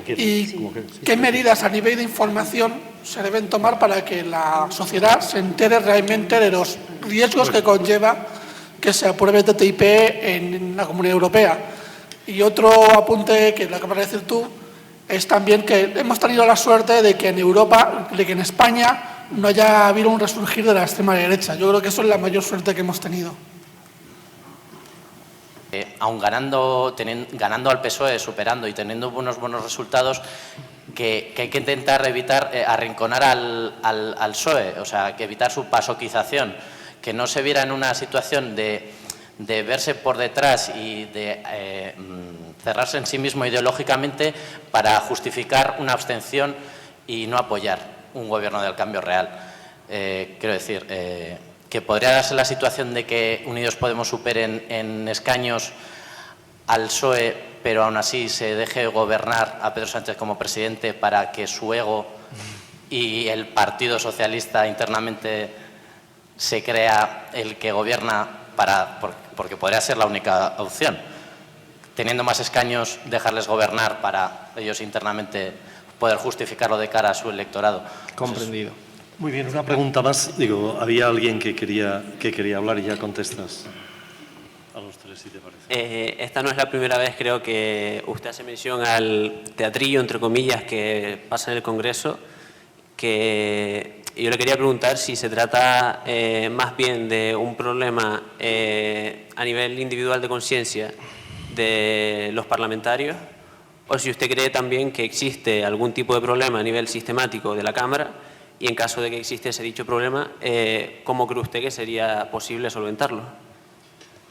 y qué medidas a nivel de información se deben tomar para que la sociedad se entere realmente de los riesgos que conlleva que se apruebe TTIP en la Comunidad Europea. Y otro apunte que lo acabas de decir tú es también que hemos tenido la suerte de que en Europa, de que en España no haya habido un resurgir de la extrema derecha. Yo creo que eso es la mayor suerte que hemos tenido. Aun ganando al PSOE, superando y teniendo unos buenos resultados, que hay que intentar evitar arrinconar al PSOE, o sea, que evitar su pasoquización, que no se viera en una situación de verse por detrás y de cerrarse en sí mismo ideológicamente para justificar una abstención y no apoyar un gobierno del cambio real. Quiero decir, que podría darse la situación de que Unidos Podemos supere en escaños al PSOE, pero aún así se deje gobernar a Pedro Sánchez como presidente para que su ego y el Partido Socialista internamente se crea el que gobierna porque podría ser la única opción. Teniendo más escaños, dejarles gobernar para ellos internamente poder justificarlo de cara a su electorado. Comprendido. Muy bien, una pregunta más. Digo, había alguien que quería hablar y ya contestas a los tres, si te parece. Esta no es la primera vez, creo, que usted hace mención al teatrillo, entre comillas, que pasa en el Congreso, que yo le quería preguntar si se trata más bien de un problema a nivel individual de conciencia de los parlamentarios, o si usted cree también que existe algún tipo de problema a nivel sistemático de la Cámara, y en caso de que existe ese dicho problema, ¿cómo cree usted que sería posible solventarlo?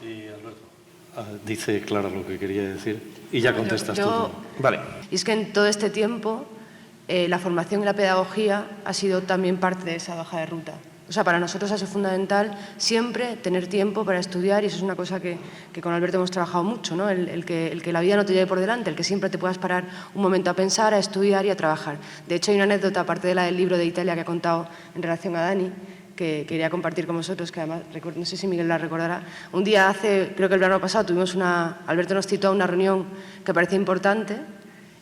Y Alberto, dice Clara lo que quería decir y ya contestas tú. Vale. Y es que en todo este tiempo la formación y la pedagogía ha sido también parte de esa hoja de ruta. O sea, para nosotros ha sido fundamental siempre tener tiempo para estudiar, y eso es una cosa que con Alberto hemos trabajado mucho, ¿no? El que la vida no te lleve por delante, el que siempre te puedas parar un momento a pensar, a estudiar y a trabajar. De hecho, hay una anécdota, aparte de la del libro de Italia que ha contado en relación a Dani, que quería compartir con vosotros, que además, no sé si Miguel la recordará. Un día creo que el verano pasado, Alberto nos citó a una reunión que parecía importante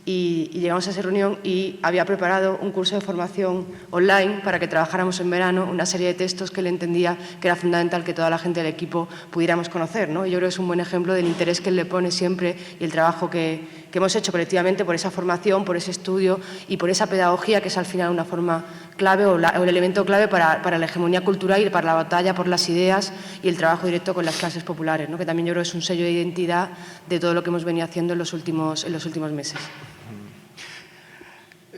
y llegamos a esa reunión y había preparado un curso de formación online para que trabajáramos en verano una serie de textos que él entendía que era fundamental que toda la gente del equipo pudiéramos conocer, ¿no? Y yo creo que es un buen ejemplo del interés que él le pone siempre y el trabajo que hemos hecho colectivamente por esa formación, por ese estudio y por esa pedagogía que es al final una forma clave o el elemento clave para la hegemonía cultural y para la batalla por las ideas y el trabajo directo con las clases populares, ¿no? Que también yo creo que es un sello de identidad de todo lo que hemos venido haciendo en los últimos meses.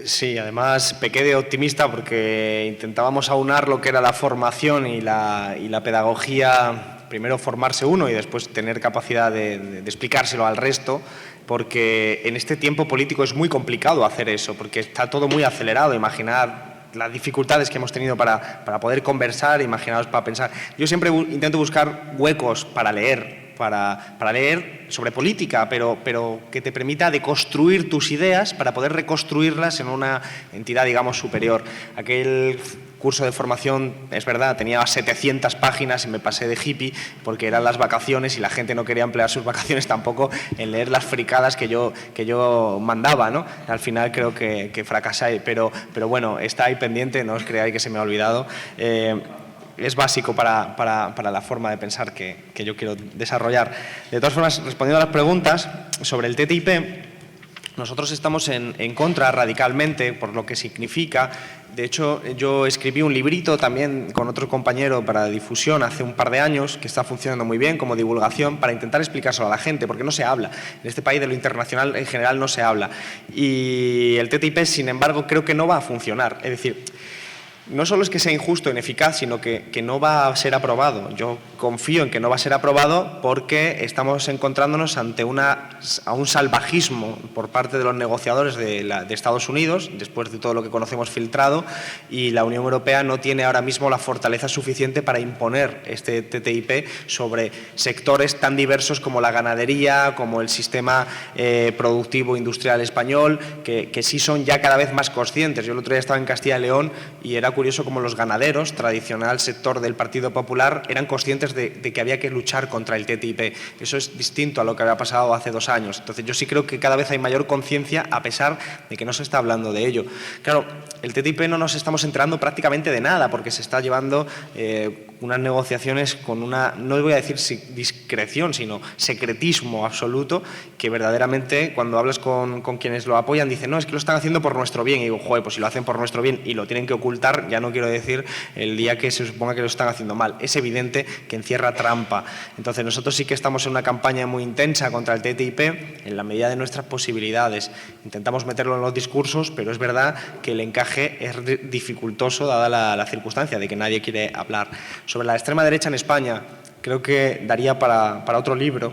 Sí, además pequé de optimista porque intentábamos aunar lo que era la formación y la pedagogía, primero formarse uno y después tener capacidad de explicárselo al resto, porque en este tiempo político es muy complicado hacer eso, porque está todo muy acelerado. Imaginar las dificultades que hemos tenido para poder conversar, imaginaros para pensar. Yo siempre intento buscar huecos para leer, para leer sobre política, pero que te permita deconstruir tus ideas para poder reconstruirlas en una entidad, digamos, superior. Aquel curso de formación, es verdad, tenía 700 páginas y me pasé de hippie porque eran las vacaciones y la gente no quería emplear sus vacaciones tampoco en leer las fricadas que yo mandaba, ¿no? Al final creo que fracasé, pero bueno, está ahí pendiente, no os creáis que se me ha olvidado. Es básico para la forma de pensar que yo quiero desarrollar. De todas formas, respondiendo a las preguntas sobre el TTIP, nosotros estamos en contra radicalmente por lo que significa. De hecho, yo escribí un librito también con otro compañero para difusión hace un par de años, que está funcionando muy bien como divulgación, para intentar explicárselo a la gente, porque no se habla. En este país de lo internacional en general no se habla. Y el TTIP, sin embargo, creo que no va a funcionar. Es decir, no solo es que sea injusto e ineficaz, sino que no va a ser aprobado. Yo confío en que no va a ser aprobado porque estamos encontrándonos ante a un salvajismo por parte de los negociadores de Estados Unidos, después de todo lo que conocemos filtrado, y la Unión Europea no tiene ahora mismo la fortaleza suficiente para imponer este TTIP sobre sectores tan diversos como la ganadería, como el sistema productivo industrial español, que sí son ya cada vez más conscientes. Yo el otro día estaba en Castilla y León y era curioso como los ganaderos, tradicional sector del Partido Popular, eran conscientes de que había que luchar contra el TTIP. Eso es distinto a lo que había pasado hace 2 años. Entonces yo sí creo que cada vez hay mayor conciencia a pesar de que no se está hablando de ello. Claro, el TTIP no nos estamos enterando prácticamente de nada porque se está llevando unas negociaciones con una, no voy a decir discreción, sino secretismo absoluto, que verdaderamente cuando hablas con quienes lo apoyan dicen, no, es que lo están haciendo por nuestro bien. Y digo, joder, pues si lo hacen por nuestro bien y lo tienen que ocultar, ya no quiero decir el día que se suponga que lo están haciendo mal. Es evidente que encierra trampa. Entonces nosotros sí que estamos en una campaña muy intensa contra el TTIP en la medida de nuestras posibilidades. Intentamos meterlo en los discursos, pero es verdad que el encaje es dificultoso dada la circunstancia de que nadie quiere hablar. Sobre la extrema derecha en España, creo que daría para otro libro,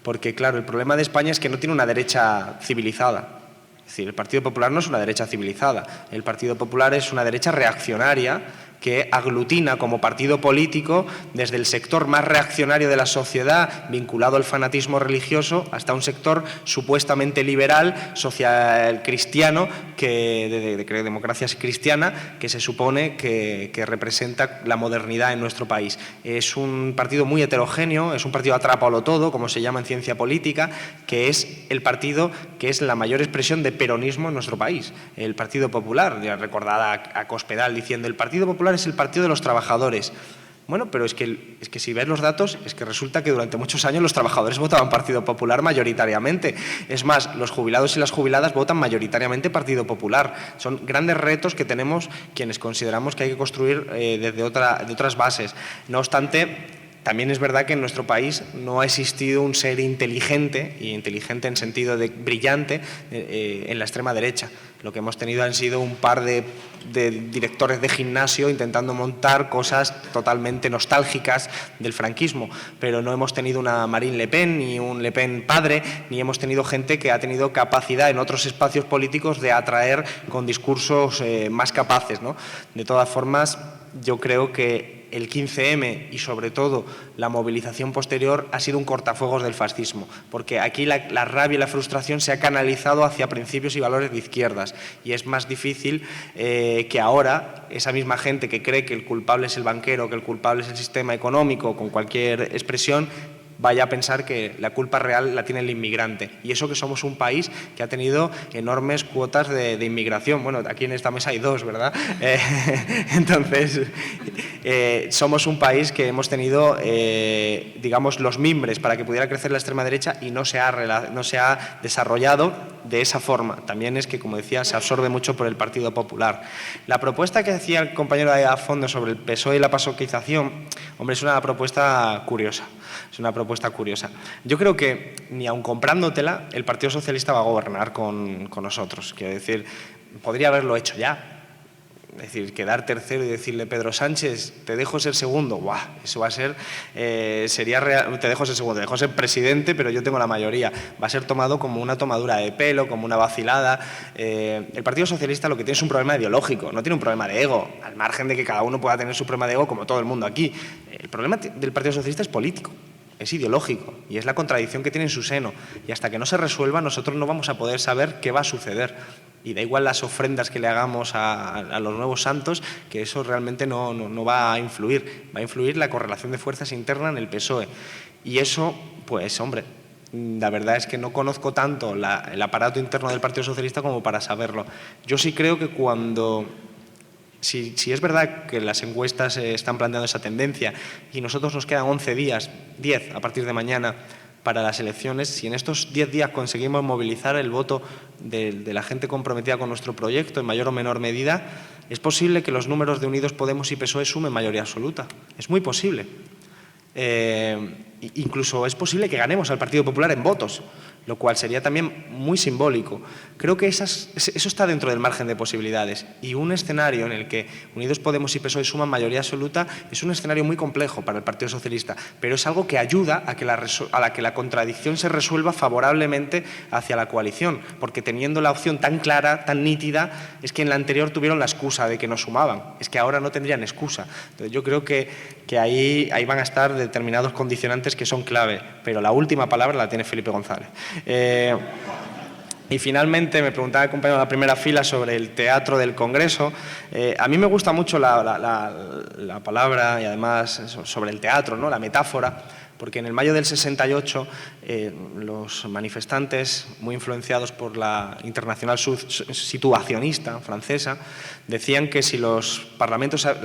porque claro, el problema de España es que no tiene una derecha civilizada. Es decir, el Partido Popular no es una derecha civilizada. El Partido Popular es una derecha reaccionaria que aglutina como partido político desde el sector más reaccionario de la sociedad, vinculado al fanatismo religioso, hasta un sector supuestamente liberal, social cristiano, de democracia cristiana, que se supone que representa la modernidad en nuestro país. Es un partido muy heterogéneo, es un partido atrápalo todo, como se llama en ciencia política, que es el partido que es la mayor expresión de peronismo en nuestro país. El Partido Popular, ya recordada a Cospedal diciendo, el Partido Popular es el partido de los trabajadores. Bueno, pero es que si ves los datos, es que resulta que durante muchos años los trabajadores votaban Partido Popular mayoritariamente. Es más, los jubilados y las jubiladas votan mayoritariamente Partido Popular. Son grandes retos que tenemos quienes consideramos que hay que construir de otras bases. No obstante, también es verdad que en nuestro país no ha existido un ser inteligente, y inteligente en sentido de brillante, en la extrema derecha. Lo que hemos tenido han sido un par de directores de gimnasio intentando montar cosas totalmente nostálgicas del franquismo, pero no hemos tenido una Marine Le Pen, ni un Le Pen padre, ni hemos tenido gente que ha tenido capacidad en otros espacios políticos de atraer con discursos más capaces, ¿no? De todas formas, yo creo que el 15M y sobre todo la movilización posterior ha sido un cortafuegos del fascismo, porque aquí la rabia y la frustración se ha canalizado hacia principios y valores de izquierdas y es más difícil que ahora esa misma gente que cree que el culpable es el banquero, que el culpable es el sistema económico, con cualquier expresión, vaya a pensar que la culpa real la tiene el inmigrante. Y eso que somos un país que ha tenido enormes cuotas de inmigración. Bueno, aquí en esta mesa hay dos, ¿verdad? Entonces, somos un país que hemos tenido, digamos, los mimbres para que pudiera crecer la extrema derecha y no se ha desarrollado de esa forma. También es que, como decía, se absorbe mucho por el Partido Popular. La propuesta que hacía el compañero de a fondo sobre el PSOE y la pasoquización, hombre, es una propuesta curiosa. Es una propuesta curiosa. Yo creo que, ni aun comprándotela, el Partido Socialista va a gobernar con nosotros. Quiero decir, podría haberlo hecho ya. Es decir, quedar tercero y decirle Pedro Sánchez, te dejo ser segundo. ¡Buah! Eso va a ser, sería real, te dejo ser segundo, te dejo ser presidente, pero yo tengo la mayoría. Va a ser tomado como una tomadura de pelo, como una vacilada. El Partido Socialista lo que tiene es un problema ideológico, no tiene un problema de ego, al margen de que cada uno pueda tener su problema de ego como todo el mundo aquí. El problema del Partido Socialista es político. Es ideológico y es la contradicción que tiene en su seno. Y hasta que no se resuelva, nosotros no vamos a poder saber qué va a suceder. Y da igual las ofrendas que le hagamos a los nuevos santos, que eso realmente no va a influir. Va a influir la correlación de fuerzas interna en el PSOE. Y eso, pues, hombre, la verdad es que no conozco tanto el aparato interno del Partido Socialista como para saberlo. Yo sí creo que cuando... Si es verdad que las encuestas están planteando esa tendencia y nosotros nos quedan 11 días, 10 a partir de mañana para las elecciones, si en estos 10 días conseguimos movilizar el voto de la gente comprometida con nuestro proyecto en mayor o menor medida, es posible que los números de Unidos Podemos y PSOE sumen mayoría absoluta. Es muy posible. Incluso es posible que ganemos al Partido Popular en votos, lo cual sería también muy simbólico. Creo que eso está dentro del margen de posibilidades y un escenario en el que Unidos Podemos y PSOE suman mayoría absoluta es un escenario muy complejo para el Partido Socialista, pero es algo que ayuda a que la contradicción se resuelva favorablemente hacia la coalición, porque teniendo la opción tan clara, tan nítida, es que en la anterior tuvieron la excusa de que no sumaban, es que ahora no tendrían excusa. Entonces yo creo que ahí van a estar determinados condicionantes que son clave, pero la última palabra la tiene Felipe González. Y finalmente me preguntaba el compañero de la primera fila sobre el teatro del Congreso. A mí me gusta mucho la palabra y además sobre el teatro, ¿no? La metáfora, porque en el mayo del 68 los manifestantes, muy influenciados por la internacional situacionista francesa, decían que si la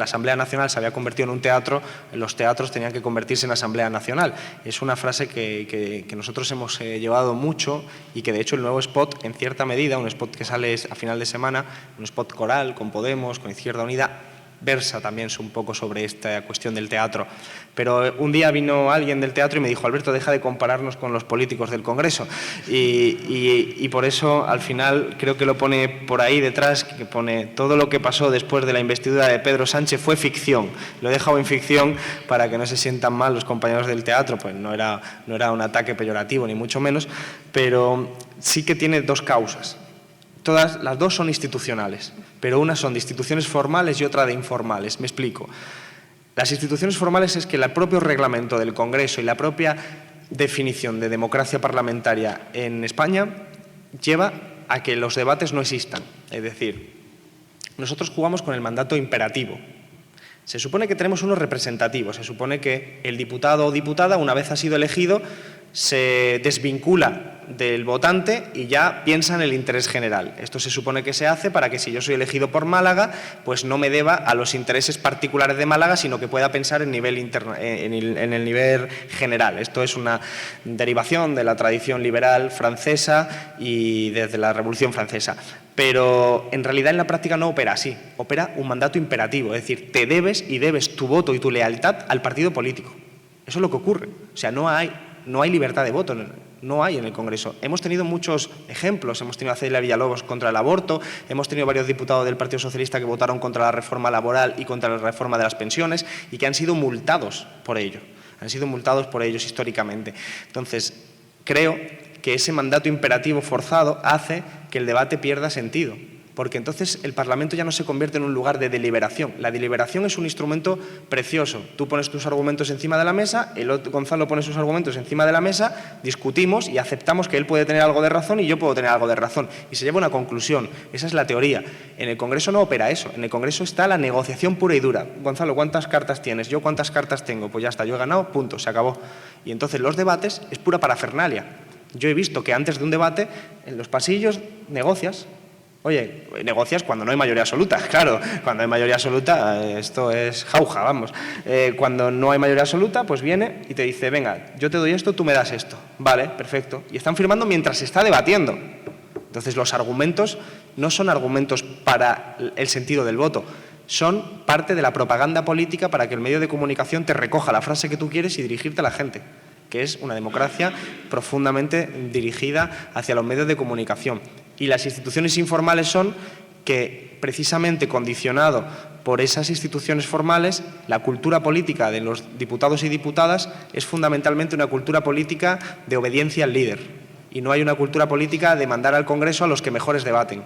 Asamblea Nacional se había convertido en un teatro, los teatros tenían que convertirse en Asamblea Nacional. Es una frase que nosotros hemos llevado mucho y que de hecho el nuevo spot, en cierta medida, un spot que sale a final de semana, un spot coral con Podemos, con Izquierda Unida, versa también un poco sobre esta cuestión del teatro. Pero un día vino alguien del teatro y me dijo, Alberto, deja de compararnos con los políticos del Congreso. Y por eso, al final, creo que lo pone por ahí detrás, que pone todo lo que pasó después de la investidura de Pedro Sánchez fue ficción. Lo he dejado en ficción para que no se sientan mal los compañeros del teatro, pues no era un ataque peyorativo, ni mucho menos, pero sí que tiene dos causas. Las dos son institucionales, pero una son de instituciones formales y otra de informales. Me explico. Las instituciones formales es que el propio reglamento del Congreso y la propia definición de democracia parlamentaria en España lleva a que los debates no existan. Es decir, nosotros jugamos con el mandato imperativo. Se supone que tenemos unos representativos, se supone que el diputado o diputada, una vez ha sido elegido, se desvincula del votante y ya piensa en el interés general. Esto se supone que se hace para que si yo soy elegido por Málaga, pues no me deba a los intereses particulares de Málaga, sino que pueda pensar en el nivel general. Esto es una derivación de la tradición liberal francesa y desde la Revolución Francesa. Pero en realidad en la práctica no opera así, opera un mandato imperativo, es decir, te debes y debes tu voto y tu lealtad al partido político. Eso es lo que ocurre. O sea, no hay libertad de voto, no hay en el Congreso. Hemos tenido muchos ejemplos, hemos tenido a Celia Villalobos contra el aborto, hemos tenido varios diputados del Partido Socialista que votaron contra la reforma laboral y contra la reforma de las pensiones y que han sido multados por ello, históricamente. Entonces, creo que ese mandato imperativo forzado hace que el debate pierda sentido. porque entonces el Parlamento ya no se convierte en un lugar de deliberación. La deliberación es un instrumento precioso. Tú pones tus argumentos encima de la mesa, Gonzalo pone sus argumentos encima de la mesa, discutimos y aceptamos que él puede tener algo de razón y yo puedo tener algo de razón. Y se lleva a una conclusión. Esa es la teoría. En el Congreso no opera eso. En el Congreso está la negociación pura y dura. Gonzalo, ¿cuántas cartas tienes? ¿Yo cuántas cartas tengo? Pues ya está, yo he ganado, punto, se acabó. Y entonces los debates es pura parafernalia. Yo he visto que antes de un debate, en los pasillos, negocias. Oye, negocias cuando no hay mayoría absoluta, claro, cuando hay mayoría absoluta esto es jauja, vamos. Cuando no hay mayoría absoluta, pues viene y te dice, venga, yo te doy esto, tú me das esto. Vale, perfecto. Y están firmando mientras se está debatiendo. Entonces los argumentos no son argumentos para el sentido del voto, son parte de la propaganda política para que el medio de comunicación te recoja la frase que tú quieres y dirigirte a la gente, que es una democracia profundamente dirigida hacia los medios de comunicación. Y las instituciones informales son que, precisamente condicionado por esas instituciones formales, la cultura política de los diputados y diputadas es fundamentalmente una cultura política de obediencia al líder. Y no hay una cultura política de mandar al Congreso a los que mejores debaten.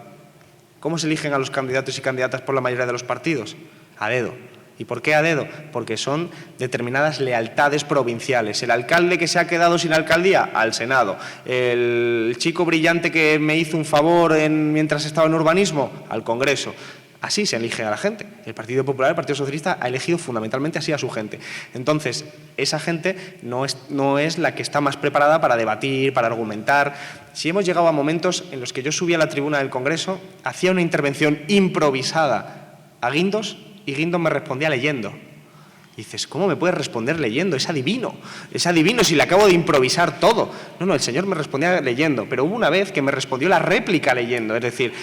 ¿Cómo se eligen a los candidatos y candidatas por la mayoría de los partidos? A dedo. ¿Y por qué a dedo? Porque son determinadas lealtades provinciales. El alcalde que se ha quedado sin alcaldía, al Senado. El chico brillante que me hizo un favor mientras estaba en urbanismo, al Congreso. Así se elige a la gente. El Partido Popular, el Partido Socialista, ha elegido fundamentalmente así a su gente. Entonces, esa gente no es la que está más preparada para debatir, para argumentar. Si hemos llegado a momentos en los que yo subía a la tribuna del Congreso, hacía una intervención improvisada a Guindos, y Guindos me respondía leyendo. Y dices, ¿cómo me puedes responder leyendo? Es adivino si le acabo de improvisar todo. No, el señor me respondía leyendo, pero hubo una vez que me respondió la réplica leyendo, es decir,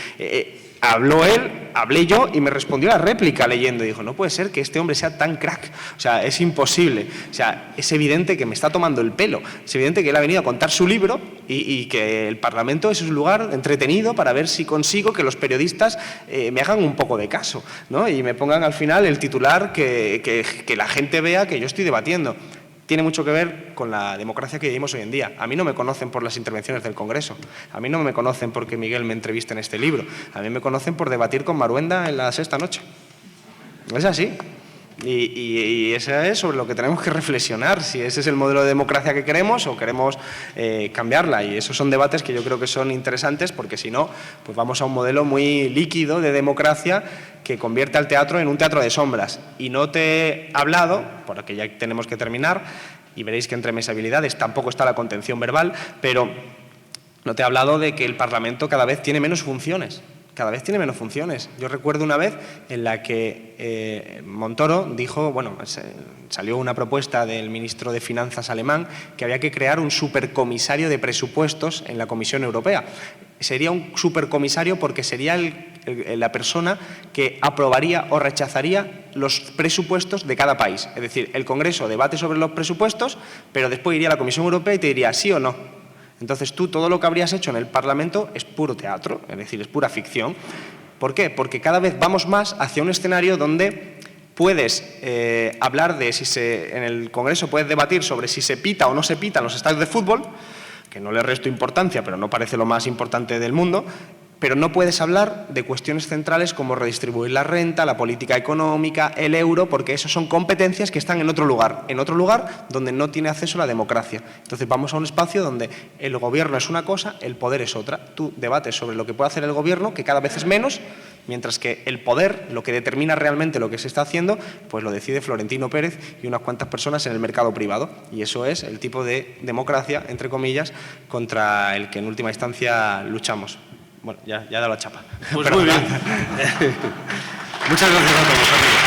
habló él, hablé yo y me respondió la réplica leyendo. Y dijo, no puede ser que este hombre sea tan crack, o sea, es imposible. O sea, es evidente que me está tomando el pelo, es evidente que él ha venido a contar su libro y que el Parlamento es un lugar entretenido para ver si consigo que los periodistas me hagan un poco de caso, ¿no? Y me pongan al final el titular que la gente vea que yo estoy debatiendo. Tiene mucho que ver con la democracia que vivimos hoy en día. A mí no me conocen por las intervenciones del Congreso, a mí no me conocen porque Miguel me entrevista en este libro, a mí me conocen por debatir con Maruenda en la sexta noche. Es así. Y eso es sobre lo que tenemos que reflexionar, si ese es el modelo de democracia que queremos o queremos cambiarla. Y esos son debates que yo creo que son interesantes, porque si no, pues vamos a un modelo muy líquido de democracia que convierte al teatro en un teatro de sombras. Y no te he hablado, porque ya tenemos que terminar, y veréis que entre mis habilidades tampoco está la contención verbal, pero no te he hablado de que el Parlamento cada vez tiene menos funciones. Cada vez tiene menos funciones. Yo recuerdo una vez en la que Montoro dijo, bueno, salió una propuesta del ministro de Finanzas alemán que había que crear un supercomisario de presupuestos en la Comisión Europea. Sería un supercomisario porque sería la persona que aprobaría o rechazaría los presupuestos de cada país. Es decir, el Congreso debate sobre los presupuestos, pero después iría a la Comisión Europea y te diría sí o no. Entonces tú todo lo que habrías hecho en el Parlamento es puro teatro, es decir, es pura ficción. ¿Por qué? Porque cada vez vamos más hacia un escenario donde puedes hablar de en el Congreso puedes debatir sobre si se pita o no se pita en los estadios de fútbol, que no le resto importancia, pero no parece lo más importante del mundo, pero no puedes hablar de cuestiones centrales como redistribuir la renta, la política económica, el euro, porque esas son competencias que están en otro lugar donde no tiene acceso la democracia. Entonces vamos a un espacio donde el gobierno es una cosa, el poder es otra. Tú debates sobre lo que puede hacer el gobierno, que cada vez es menos, mientras que el poder, lo que determina realmente lo que se está haciendo, pues lo decide Florentino Pérez y unas cuantas personas en el mercado privado. Y eso es el tipo de democracia, entre comillas, contra el que en última instancia luchamos. Bueno, ya he dado la chapa. Pues muy bien. Muchas gracias a todos.